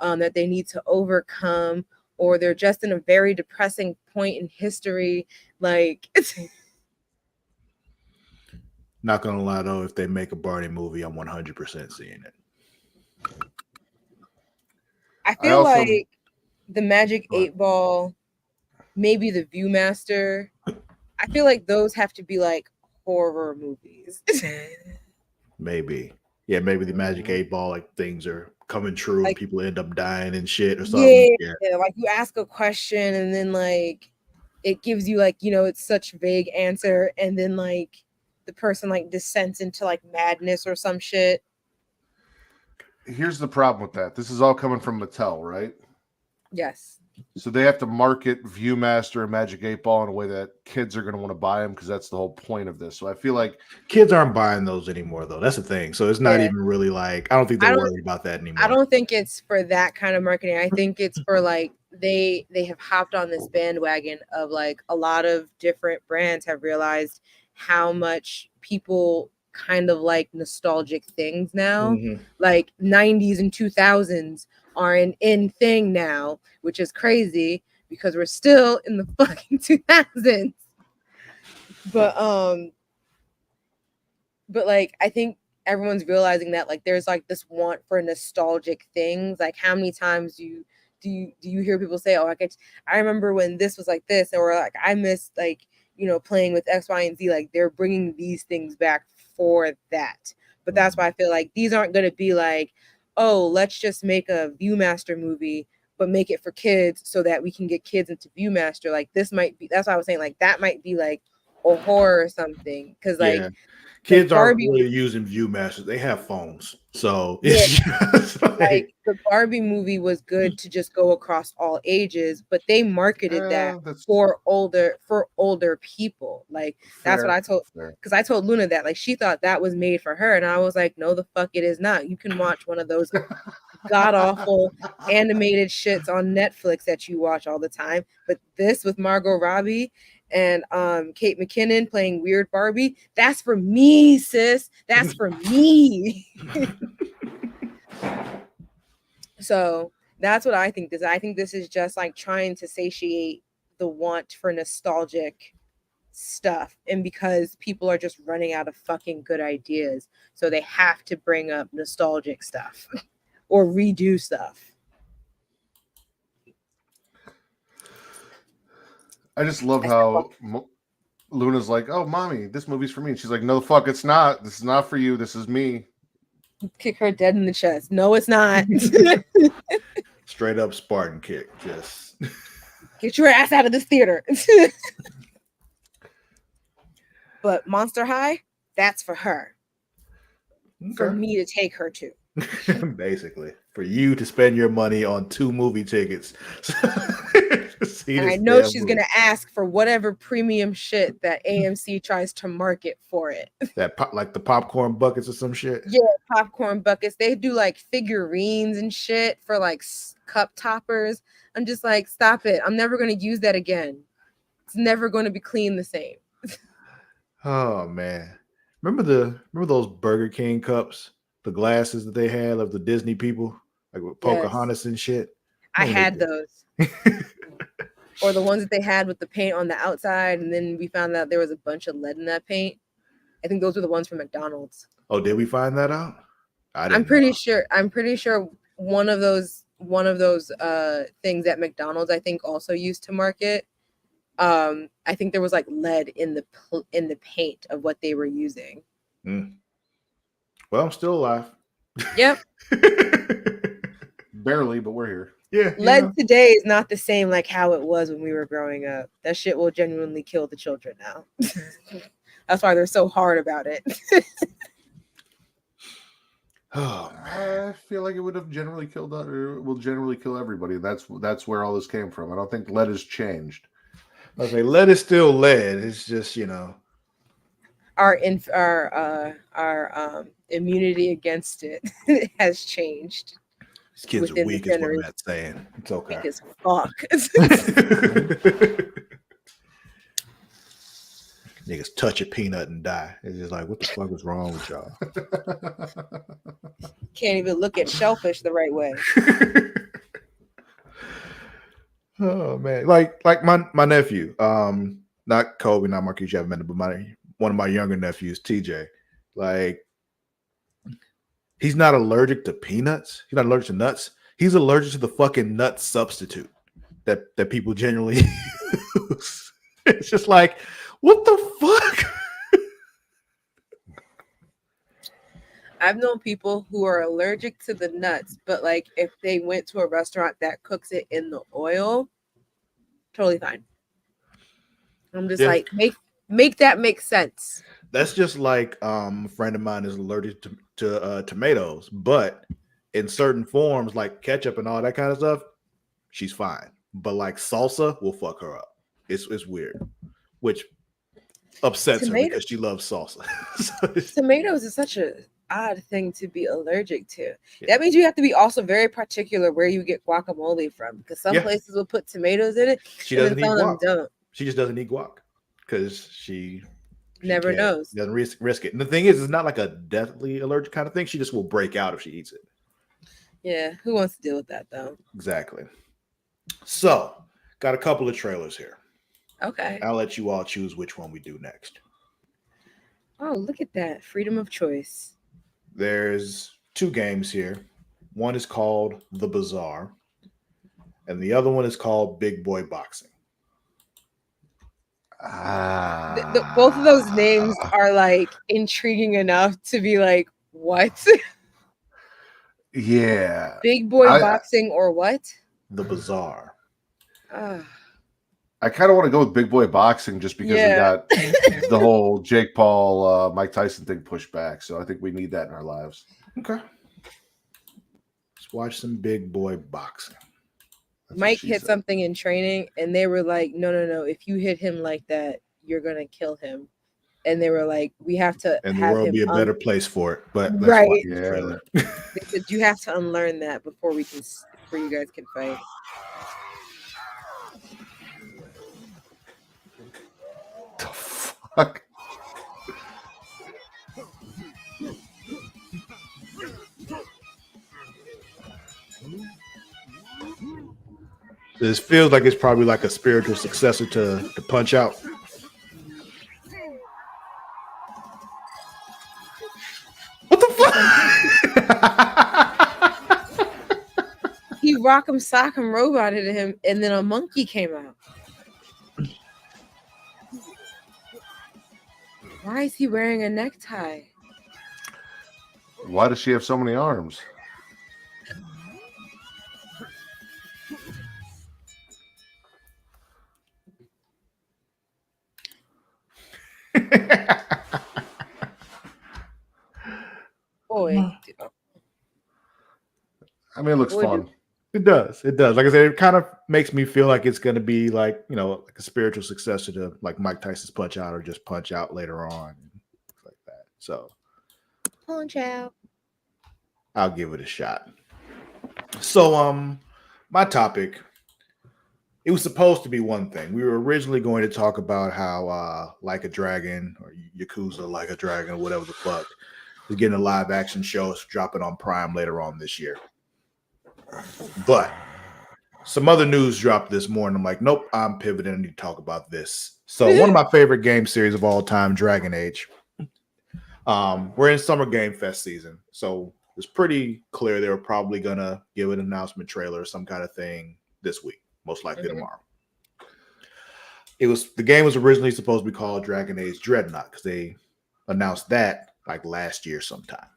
that they need to overcome, or they're just in a very depressing point in history. Not gonna lie though, if they make a Barney movie, I'm 100% seeing it. I feel like the Magic 8 Ball, maybe the Viewmaster, I feel like those have to be like horror movies. Maybe. Yeah, maybe the Magic 8 Ball, like things are coming true and people end up dying and shit or something. Yeah, like you ask a question and then like it gives you it's such vague answer, and then like the person like descends into like madness or some shit. Here's the problem with that. This is all coming from Mattel, right? Yes. So they have to market Viewmaster and Magic 8 Ball in a way that kids are going to want to buy them because that's the whole point of this. So I feel like kids aren't buying those anymore, though. That's the thing. So it's not even really like, I don't think they're worried about that anymore. I don't think it's for that kind of marketing. I think it's for like they have hopped on this bandwagon of like a lot of different brands have realized how much people kind of like nostalgic things now. Like 90s and 2000s are an in thing now, which is crazy because we're still in the fucking 2000s. But like I think everyone's realizing that like there's like this want for nostalgic things. Like how many times do you hear people say, "Oh, I remember when this was like this," or like I miss like playing with X, Y, and Z. Like they're bringing these things back for that. But that's why I feel like these aren't going to be like, oh, let's just make a Viewmaster movie, but make it for kids so that we can get kids into Viewmaster. Like this might be, that's why I was saying like that might be like or horror or something. Because like Yeah. Kids aren't Barbie, really using Viewmasters. They have phones. So yeah, it's just like the Barbie movie was good to just go across all ages, but they marketed that that's for older people. Like that's what fair. I told, Fair. because I told Luna that like she thought that was made for her, and I was like, no, the fuck it is not. You can watch one of those god awful animated shits on Netflix that you watch all the time, but this with Margot Robbie and Kate McKinnon playing weird Barbie, that's for me, sis. That's for me. So that's what I think. I think this is just like trying to satiate the want for nostalgic stuff, and because people are just running out of fucking good ideas, so they have to bring up nostalgic stuff or redo stuff. I just love how Luna's like, "Oh, mommy, this movie's for me." And she's like, "No, the fuck, it's not. This is not for you. This is me." Kick her dead in the chest. No, it's not. straight up Spartan kick. Just Get your ass out of this theater. But Monster High, that's for her. For me to take her to. basically for you to spend your money on 2 movie tickets. And I know she's gonna ask for whatever premium shit that AMC tries to market for it. That like the popcorn buckets or some shit. Yeah, popcorn buckets. They do like figurines and shit for like cup toppers. I'm just like, stop it. I'm never gonna use that again. It's never going to be clean the same. Oh man, remember those Burger King cups, the glasses that they had of the Disney people, like with Pocahontas and shit. I had those. Or the ones that they had with the paint on the outside, and then we found out there was a bunch of lead in that paint. I think those were the ones from McDonald's. Oh, did we find that out? I'm pretty sure one of those things at McDonald's I think also used to market. I think there was like lead in the paint of what they were using. Well, I'm still alive. Yep. Barely, but we're here. Yeah. Lead today is not the same like how it was when we were growing up. That shit will genuinely kill the children now. That's why they're so hard about it. Oh, I feel like it would have generally killed, or will generally kill everybody. That's where all this came from. I don't think lead has changed. I say lead is still lead. It's just, Our immunity against it has changed. These kids are weak, is what Matt's saying. It's okay. Weak as fuck. Niggas touch a peanut and die. It's just like, what the fuck is wrong with y'all? Can't even look at shellfish the right way. Oh man, like my nephew, not Kobe, not Marquise, you haven't met him, but one of my younger nephews, TJ. Like, he's not allergic to peanuts. He's not allergic to nuts. He's allergic to the fucking nut substitute that people generally use. It's just like, what the fuck? I've known people who are allergic to the nuts, but like if they went to a restaurant that cooks it in the oil, totally fine. I'm just like, make that make sense. That's just like a friend of mine is allergic to tomatoes, but in certain forms like ketchup and all that kind of stuff, she's fine. But like salsa will fuck her up. It's weird, which upsets her because she loves salsa. Tomatoes is such a odd thing to be allergic to. That means you have to be also very particular where you get guacamole from, because some places will put tomatoes in it. She doesn't eat guac. Don't. She just doesn't eat guac because she never knows. Doesn't risk it. And the thing is, it's not like a deathly allergic kind of thing. She just will break out if she eats it. Yeah, who wants to deal with that though? Exactly. So, got a couple of trailers here. Okay. I'll let you all choose which one we do next. Oh, look at that. Freedom of choice. There's 2 games here. One is called The Bazaar, and the other one is called Big Boy Boxing. Both of those names are like intriguing enough to be like, what? Yeah. Big Boy Boxing or what? The Bazaar. I kind of want to go with Big Boy Boxing just because we got the whole Jake Paul, Mike Tyson thing pushed back. So I think we need that in our lives. Okay. Let's watch some Big Boy Boxing. Mike hit something in training, and they were like, no. If you hit him like that, you're going to kill him. And they were like, we have to and the have world him be a better place for it. But let's right. watch the trailer. They said, you have to unlearn that before you guys can fight. The fuck? This feels like it's probably like a spiritual successor to Punch Out. What the fuck? He rock'em sock'em roboted him, and then a monkey came out. Why is he wearing a necktie? Why does she have so many arms? Boy. I mean, it looks fun. It does. It does. Like I said, it kind of makes me feel like it's going to be like, you know, like a spiritual successor to like Mike Tyson's Punch Out or just Punch Out later on. Like that. So Punch Out. I'll give it a shot. So, my topic, it was supposed to be one thing. We were originally going to talk about how Like a Dragon or Yakuza Like a Dragon or whatever the fuck is getting a live action show. It's dropping on Prime later on this year. But some other news dropped this morning. I'm like, nope, I'm pivoting. I need to talk about this. So one of my favorite game series of all time, Dragon Age. We're in Summer Game Fest season. So it's pretty clear they were probably going to give an announcement trailer or some kind of thing this week, most likely tomorrow. The game was originally supposed to be called Dragon Age Dreadnought because they announced that like last year sometime.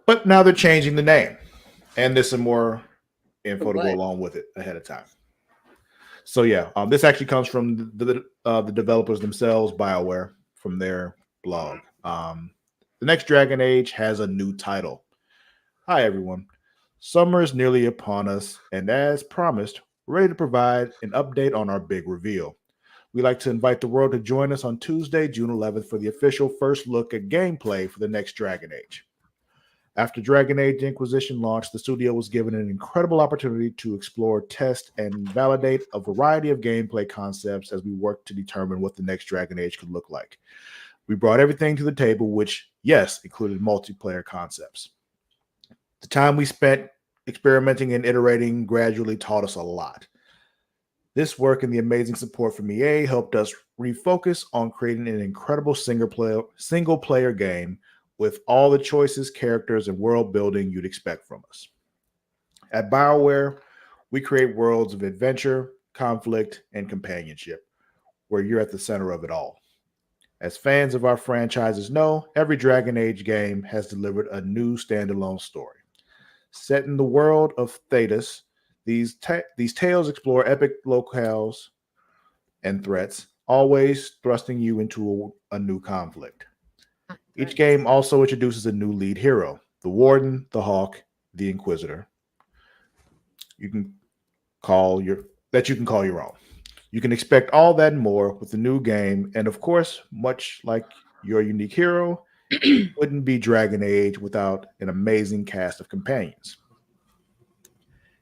But now they're changing the name. And there's some more info to go along with it ahead of time. So yeah, this actually comes from the developers themselves, BioWare, from their blog. The next Dragon Age has a new title. Hi everyone. Summer is nearly upon us, and as promised, we're ready to provide an update on our big reveal. We'd like to invite the world to join us on Tuesday, June 11th for the official first look at gameplay for the next Dragon Age. After Dragon Age Inquisition launched, the studio was given an incredible opportunity to explore, test, and validate a variety of gameplay concepts as we worked to determine what the next Dragon Age could look like. We brought everything to the table, which, yes, included multiplayer concepts. The time we spent experimenting and iterating gradually taught us a lot. This work and the amazing support from EA helped us refocus on creating an incredible single-player game with all the choices, characters, and world building you'd expect from us. At BioWare, we create worlds of adventure, conflict, and companionship, where you're at the center of it all. As fans of our franchises know, every Dragon Age game has delivered a new standalone story. Set in the world of Thedas, these tales explore epic locales and threats, always thrusting you into a new conflict. Each game also introduces a new lead hero, the Warden, the Hawk, the Inquisitor. You can call your own. You can expect all that and more with the new game, and of course, much like your unique hero, it wouldn't be Dragon Age without an amazing cast of companions.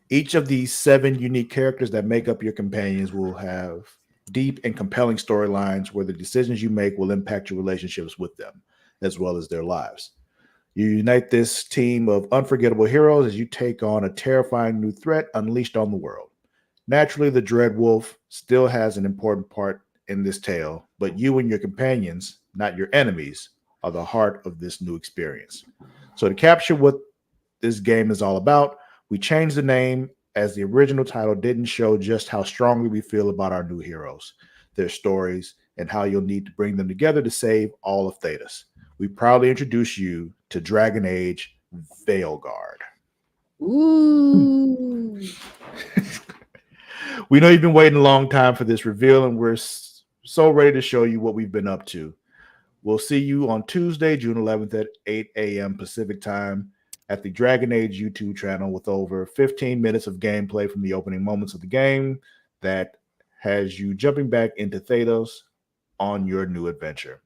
Each of these 7 unique characters that make up your companions will have deep and compelling storylines where the decisions you make will impact your relationships with them, as well as their lives. You unite this team of unforgettable heroes as you take on a terrifying new threat unleashed on the world. Naturally, the Dread Wolf still has an important part in this tale, but you and your companions, not your enemies, are the heart of this new experience. So to capture what this game is all about, we changed the name as the original title didn't show just how strongly we feel about our new heroes, their stories, and how you'll need to bring them together to save all of Thedas. We proudly introduce you to Dragon Age Veilguard. Ooh. We know you've been waiting a long time for this reveal, and we're so ready to show you what we've been up to. We'll see you on Tuesday, June 11th at 8 a.m. Pacific time at the Dragon Age YouTube channel with over 15 minutes of gameplay from the opening moments of the game that has you jumping back into Thedos on your new adventure.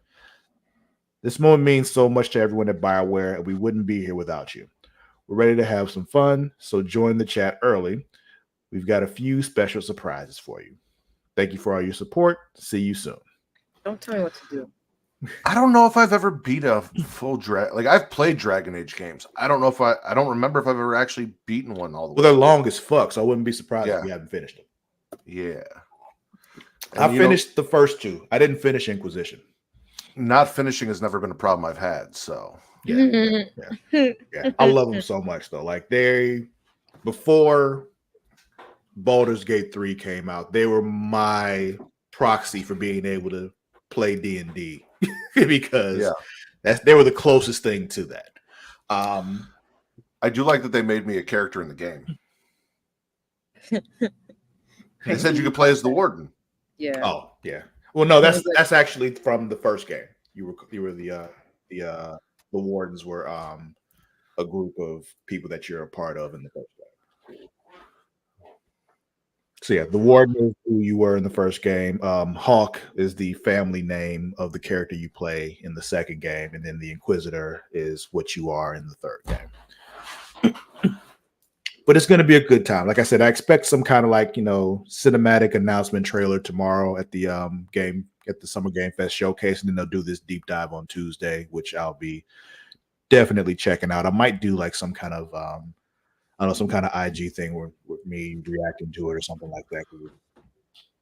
This moment means so much to everyone at BioWare, and we wouldn't be here without you. We're ready to have some fun, so join the chat early. We've got a few special surprises for you. Thank you for all your support. See you soon. Don't tell me what to do. I don't know if I've ever beat a full like I've played Dragon Age games. I don't know if I don't remember if I've ever actually beaten one all the way. Well, they're long as fuck, so I wouldn't be surprised if you haven't finished them. Yeah. I finished the first two. I didn't finish Inquisition. Not finishing has never been a problem I've had, so yeah. I love them so much though. Like before Baldur's Gate 3 came out, they were my proxy for being able to play D&D because they were the closest thing to that. I do like that they made me a character in the game. They said you could play as the Warden. Yeah. Oh, yeah. Well, no, that's actually from the first game. You were the Wardens were a group of people that you're a part of in the first game. So yeah, the Warden is who you were in the first game. Hawk is the family name of the character you play in the second game, and then the Inquisitor is what you are in the third game. But it's going to be a good time. Like I said, I expect some kind of cinematic announcement trailer tomorrow at the Summer Game Fest showcase, and then they'll do this deep dive on Tuesday, which I'll be definitely checking out. I might do some kind of some kind of IG thing with me reacting to it or something like that.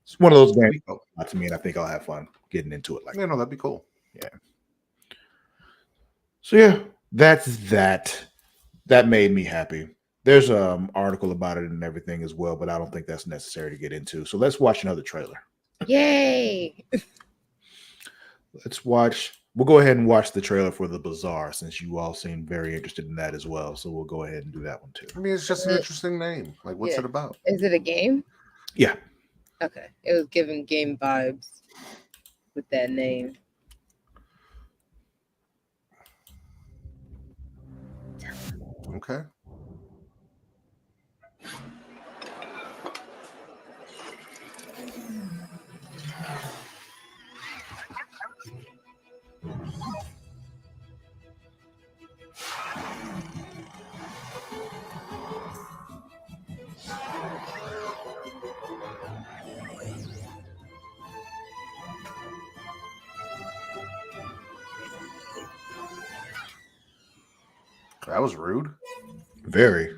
It's one of those games to me, and I think I'll have fun getting into it. No, that'd be cool. Yeah. So yeah, that's that. That made me happy. There's an article about it and everything as well, but I don't think that's necessary to get into. So let's watch another trailer. Yay! We'll go ahead and watch the trailer for The Bazaar, since you all seem very interested in that as well. So we'll go ahead and do that one too. I mean, it's just an interesting name. Like, what's it about? Is it a game? Yeah. Okay. It was giving game vibes with that name. Okay. That was rude. Very.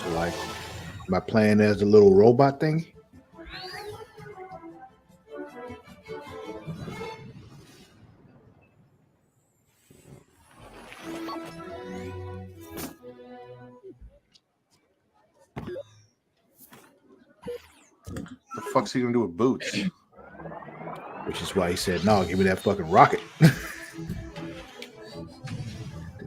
So am I playing as the little robot thing? The fuck's he gonna do with boots? Which is why he said, "No, give me that fucking rocket." The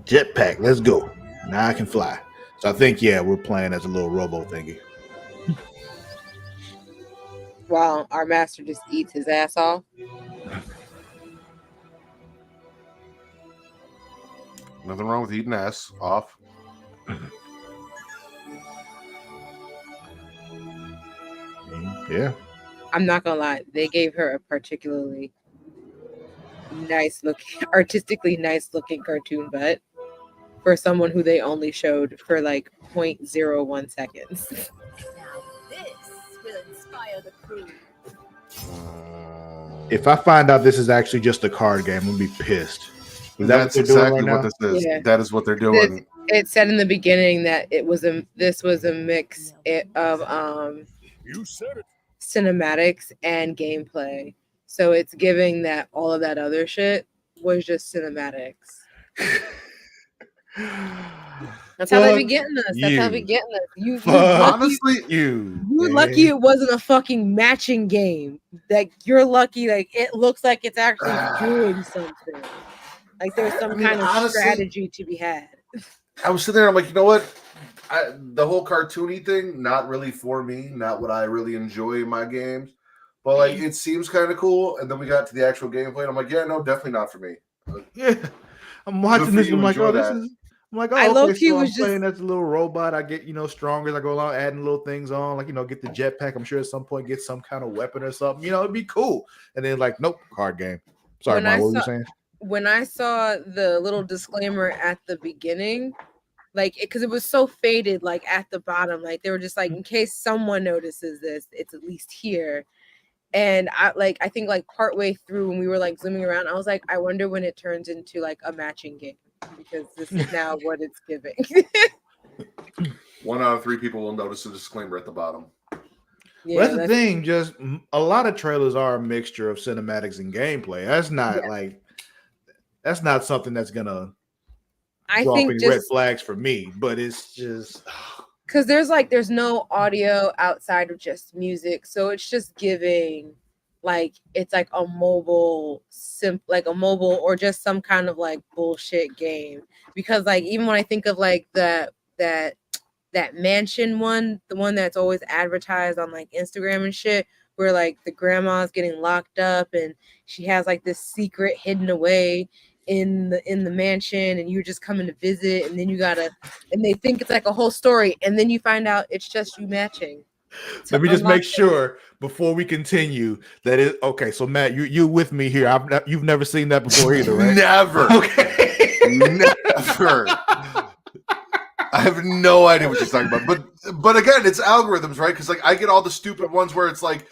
jetpack, let's go. Now I can fly. So I think, we're playing as a little robo thingy. While our master just eats his ass off. Nothing wrong with eating ass off. Yeah. I'm not gonna lie, they gave her a particularly artistically nice looking cartoon butt for someone who they only showed for 0.01 seconds. Now this will inspire the crew. If I find out this is actually just a card game, I'm gonna be pissed. That's exactly what this is. Yeah. That is what they're doing. It said in the beginning that this was a mix of You said it. cinematics and gameplay. So it's giving that all of that other shit was just cinematics. That's how they be getting us. That's how they be getting us. You Honestly, you're lucky it wasn't a fucking matching game. You're lucky it looks like it's actually doing something. Like there's some I mean, kind of honestly, strategy to be had. I was sitting there, I'm like, you know what? The whole cartoony thing, not really for me, not what I really enjoy in my games. But like, it seems kind of cool. And then we got to the actual gameplay, and I'm like, yeah, no, definitely not for me. Yeah, I'm watching this. And I'm like, oh, this is. I'm like, I oh, low okay. key So I'm was playing just as a little robot. I get stronger as I go along, adding little things on, like get the jetpack. I'm sure at some point get some kind of weapon or something. It'd be cool. And then like, nope, card game. Sorry, when Mom, I what were you saw saying? when I saw the little disclaimer at the beginning, like because it was so faded, like at the bottom, like they were just like in case someone notices this, it's at least here. And I think like partway through when we were like zooming around, I was like, I wonder when it turns into like a matching game because this is now what it's giving. 1 out of 3 people will notice a disclaimer at the bottom. Yeah, well, that's the thing. Just a lot of trailers are a mixture of cinematics and gameplay. That's not something that's gonna I draw think any red just flags for me. But it's just because there's no audio outside of just music, so it's just giving like it's like a mobile or just some kind of like bullshit game. Because like even when I think of like that mansion one, the one that's always advertised on like Instagram and shit, where like the grandma's getting locked up and she has like this secret hidden away in the mansion, and you're just coming to visit, and then and they think it's like a whole story, and then you find out it's just you matching. let me just make sure before we continue that it okay. So Matt, you with me here? You've never seen that before either, right? Never. Okay. Never. I have no idea what you're talking about. But again, it's algorithms, right? Because like I get all the stupid ones where it's like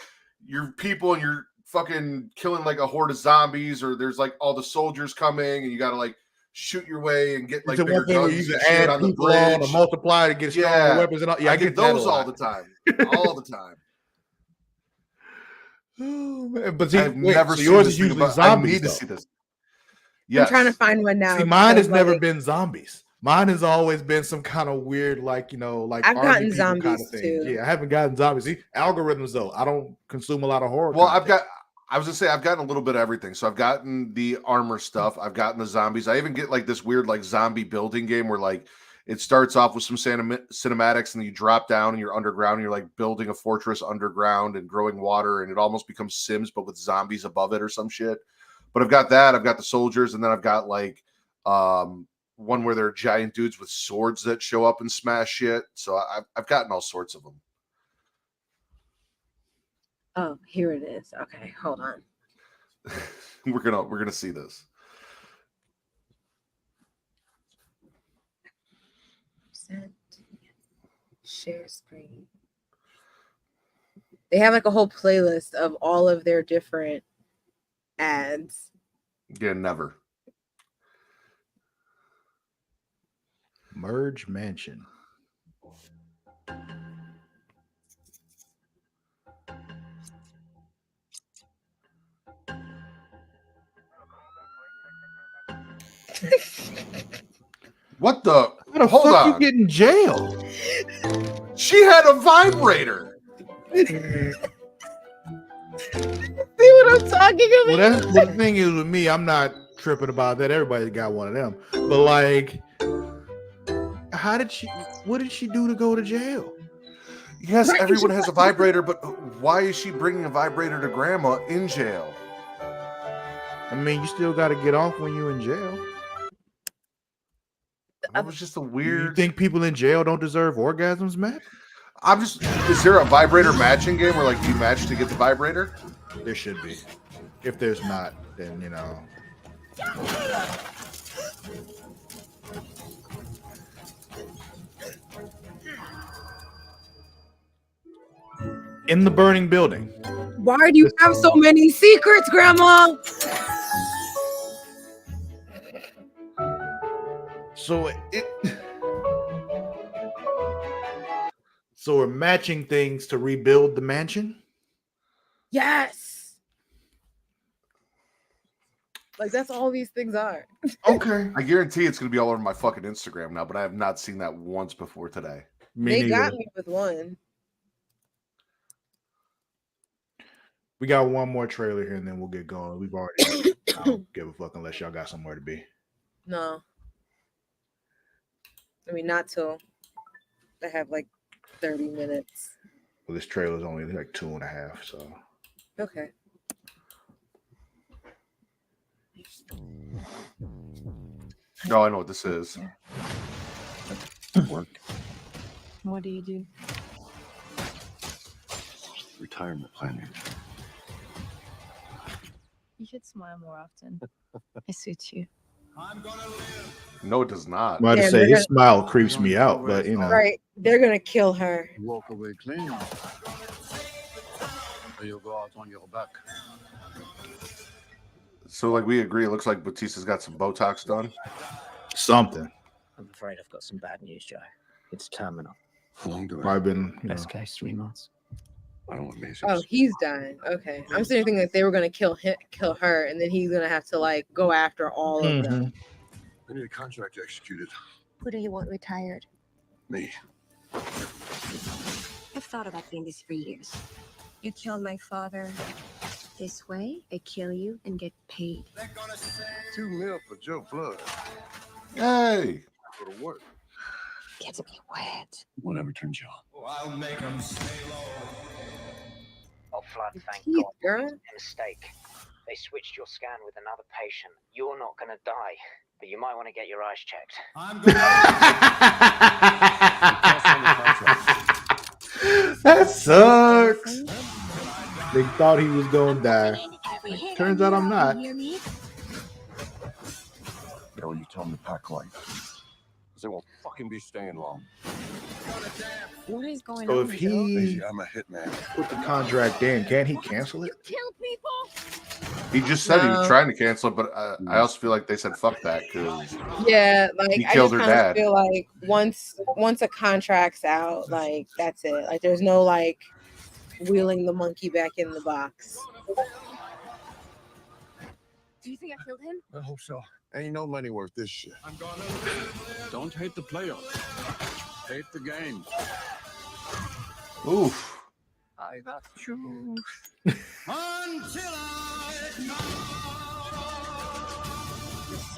you're people and you're fucking killing like a horde of zombies, or there's like all the soldiers coming and you gotta like shoot your way and get like It's bigger one thing where guns you and can shit add on the people on bridge. or multiply to get stronger weapons and all. Yeah, I get that a those all lot. the time. All the time. Oh, man. But see, I've never so seen yours this is thing usually about- zombies. I need to though. see this. I'm trying to find one now. See, mine has because, never like, been zombies. Mine has always been some kind of weird, like like I've army gotten people kind of zombies, thing. too. Yeah, I haven't gotten zombies. See, algorithms though. I don't consume a lot of horror. Well, content. I was gonna say I've gotten a little bit of everything. So I've gotten the armor stuff. I've gotten the zombies. I even get like this weird like zombie building game where like it starts off with some cinematics and then you drop down and you're underground and you're like building a fortress underground and growing water, and it almost becomes Sims but with zombies above it or some shit. But I've got that. I've got the soldiers, and then I've got like one where there are giant dudes with swords that show up and smash shit. So I've gotten all sorts of them. Oh, here it is. Okay, hold on. We're gonna see this. Share screen. They have like a whole playlist of all of their different ads. Yeah, never. Merge Mansion. What the? How the Hold fuck on. you get in jail? She had a vibrator. See what I'm talking about? Well, that's the thing is with me. I'm not tripping about that. Everybody got one of them. But like, what did she do to go to jail? Yes, everyone has a vibrator, but why is she bringing a vibrator to grandma in jail? I mean, you still got to get off when you're in jail. That was just a You weird. think people in jail don't deserve orgasms, Matt? Is there a vibrator matching game where like you match to get the vibrator? There should be. If there's not, then In the burning building. Why do you have so many secrets, Grandma? So we're matching things to rebuild the mansion? Yes. Like that's all these things are. Okay. I guarantee it's gonna be all over my fucking Instagram now, but I have not seen that once before today. They got me with one. We got one more trailer here and then we'll get going. We've already I don't give a fuck unless y'all got somewhere to be. No. I mean, not till I have like 30 minutes. Well, this trailer's only like 2.5, so. Okay. No, I know what this is. Work. What do you do? Retirement planning. You should smile more often. It suits you. No, it does not. Well, to Damn, say they're his gonna- smile creeps me out, but you know. Right. They're going to kill her. Walk away clean. Or you'll go out on your back. So, like, we agree. It looks like Batista's got some Botox done. Something. I'm afraid I've got some bad news, Joe. It's terminal. How long do I? Might have been, you know. Best case, 3 months. I don't want amazing. Oh, he's dying. Okay. I'm still thinking that they were going to kill her, and then he's going to have to, like, go after all of them. I need a contract executed. Who do you want retired? Me. I've thought about doing this for years. You killed my father. This way, I kill you and get paid. $2 million for Joe Blood. Hey. Go to work. Gets me wet. Whatever turns you on. I'll make them stay low. Oh, Flood, thank Jeez, God. girl. A mistake. They switched your scan with another patient. You're not going to die, but you might want to get your eyes checked. That sucks. They thought he was gonna die. Turns out I'm not. Yeah, well, you tell them to pack light. Because they won't fucking be staying long. What is going So on? if he Daisy, I'm a hitman. put the contract in, can't he cancel it? Kill people? He just said he No. was trying to cancel it, but I also feel like they said fuck that because Yeah, like He I killed just her kind of dad. feel like once a contract's out, like that's it. Like there's no like wheeling the monkey back in the box. Do you think I killed him? I hope so. Ain't no money worth this shit. Don't hate the playoffs. Hate the game. oof. I got you. It's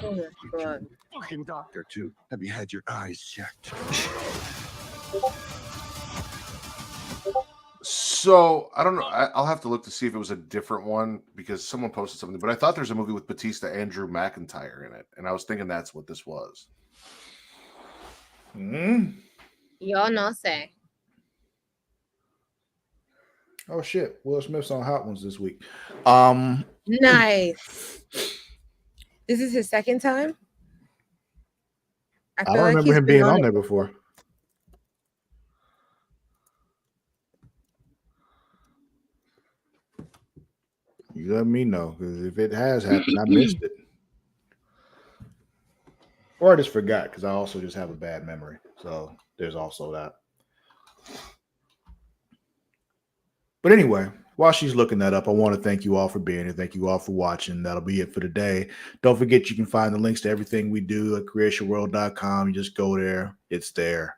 so much fun. Fucking doctor, too. Have you had your eyes checked? So I don't know. I'll have to look to see if it was a different one because someone posted something. But I thought there's a movie with Batista and Drew McIntyre in it, and I was thinking that's what this was. Yo no sé. Oh shit! Will Smith's on Hot Ones this week. Nice. This is his second time. I don't remember him being on there before. You let me know because if it has happened, I missed it, or I just forgot because I also just have a bad memory. So there's also that. But anyway, while she's looking that up, I want to thank you all for being here. Thank you all for watching. That'll be it for today. Don't forget you can find the links to everything we do at creatiaworld.com. You just go there. It's there.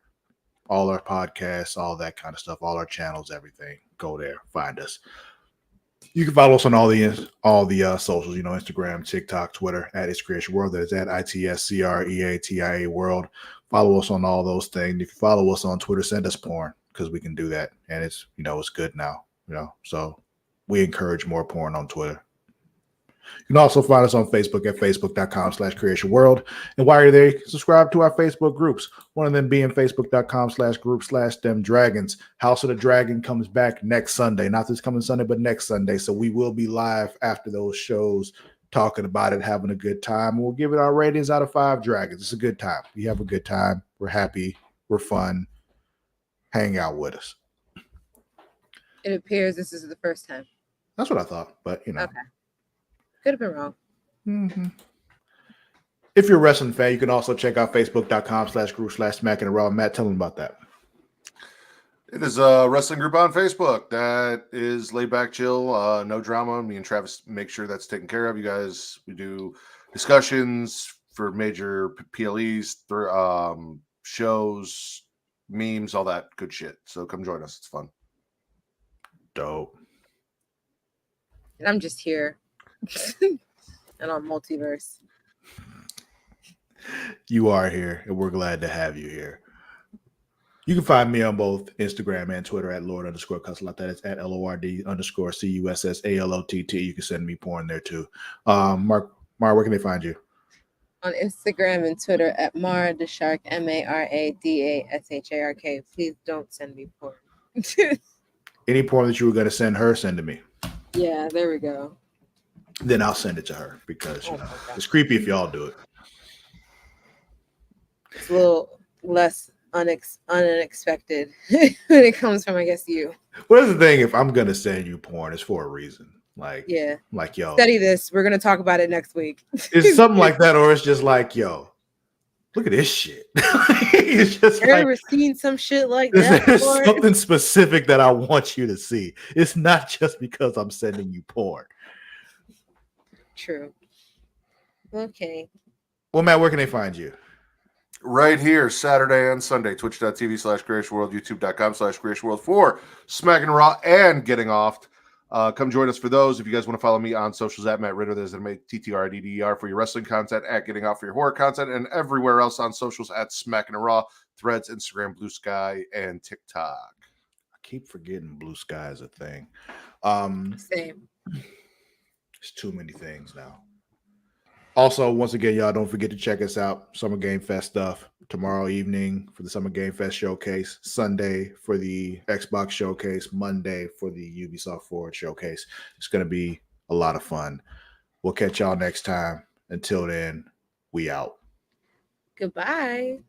All our podcasts, all that kind of stuff, all our channels, everything. Go there. Find us. You can follow us on all the socials, Instagram, TikTok, Twitter, at It's Creatia World. That is at ITSCREATIA World. Follow us on all those things. If you follow us on Twitter, send us porn because we can do that. And it's, it's good now, So we encourage more porn on Twitter. You can also find us on Facebook at facebook.com/Creatia World. And while you're there, you can subscribe to our Facebook groups. One of them being facebook.com/group/themdragons. House of the Dragon comes back next Sunday. Not this coming Sunday, but next Sunday. So we will be live after those shows talking about it, having a good time. We'll give it our ratings out of 5 dragons. It's a good time. We have a good time. We're happy. We're fun. Hang out with us. It appears this is the first time. That's what I thought, but Okay. Could have been wrong. Mm-hmm. If you're a wrestling fan, you can also check out facebook.com/group/Smacking It Raw. Matt, tell them about that. It is a wrestling group on Facebook that is laid back, chill, no drama. Me and Travis make sure that's taken care of. You guys, we do discussions for major PLEs, shows, memes, all that good shit. So come join us. It's fun. Dope. And I'm just here. And on multiverse. You are here, and we're glad to have you here. You can find me on both Instagram and Twitter at Lord_Cussalott. That is at LORD_CUSSALOTT. You can send me porn there too. Mara, where can they find you? On Instagram and Twitter at Mara the Shark, MARADASHARK. Please don't send me porn. Any porn that you were going to send her, send to me. Yeah, there we go. Then I'll send it to her because it's creepy if y'all do it. It's a little less unexpected when it comes from, I guess, you. Well, that's the thing. If I'm going to send you porn, it's for a reason. Like yo, study this. We're going to talk about it next week. It's something like that, or it's just like, yo, look at this shit. It's just Have you ever seen some shit like that? There's something specific that I want you to see. It's not just because I'm sending you porn. True. Okay. Well, Matt, where can they find you? Right here, Saturday and Sunday, twitch.tv/CreatiaWorld, youtube.com/CreatiaWorld for Smacking Raw and Getting Offed. Come join us for those. If you guys want to follow me on socials at Matt Ritter, there's TTRDDR for your wrestling content, at Getting Off for your horror content, and everywhere else on socials at Smacking Raw, Threads, Instagram, Blue Sky, and TikTok. I keep forgetting Blue Sky is a thing. Same. It's too many things now. Also, once again, y'all don't forget to check us out. Summer Game Fest stuff tomorrow evening for the Summer Game Fest showcase, Sunday for the Xbox showcase, Monday for the Ubisoft Forward showcase. It's going to be a lot of fun. We'll catch y'all next time. Until then, we out. Goodbye.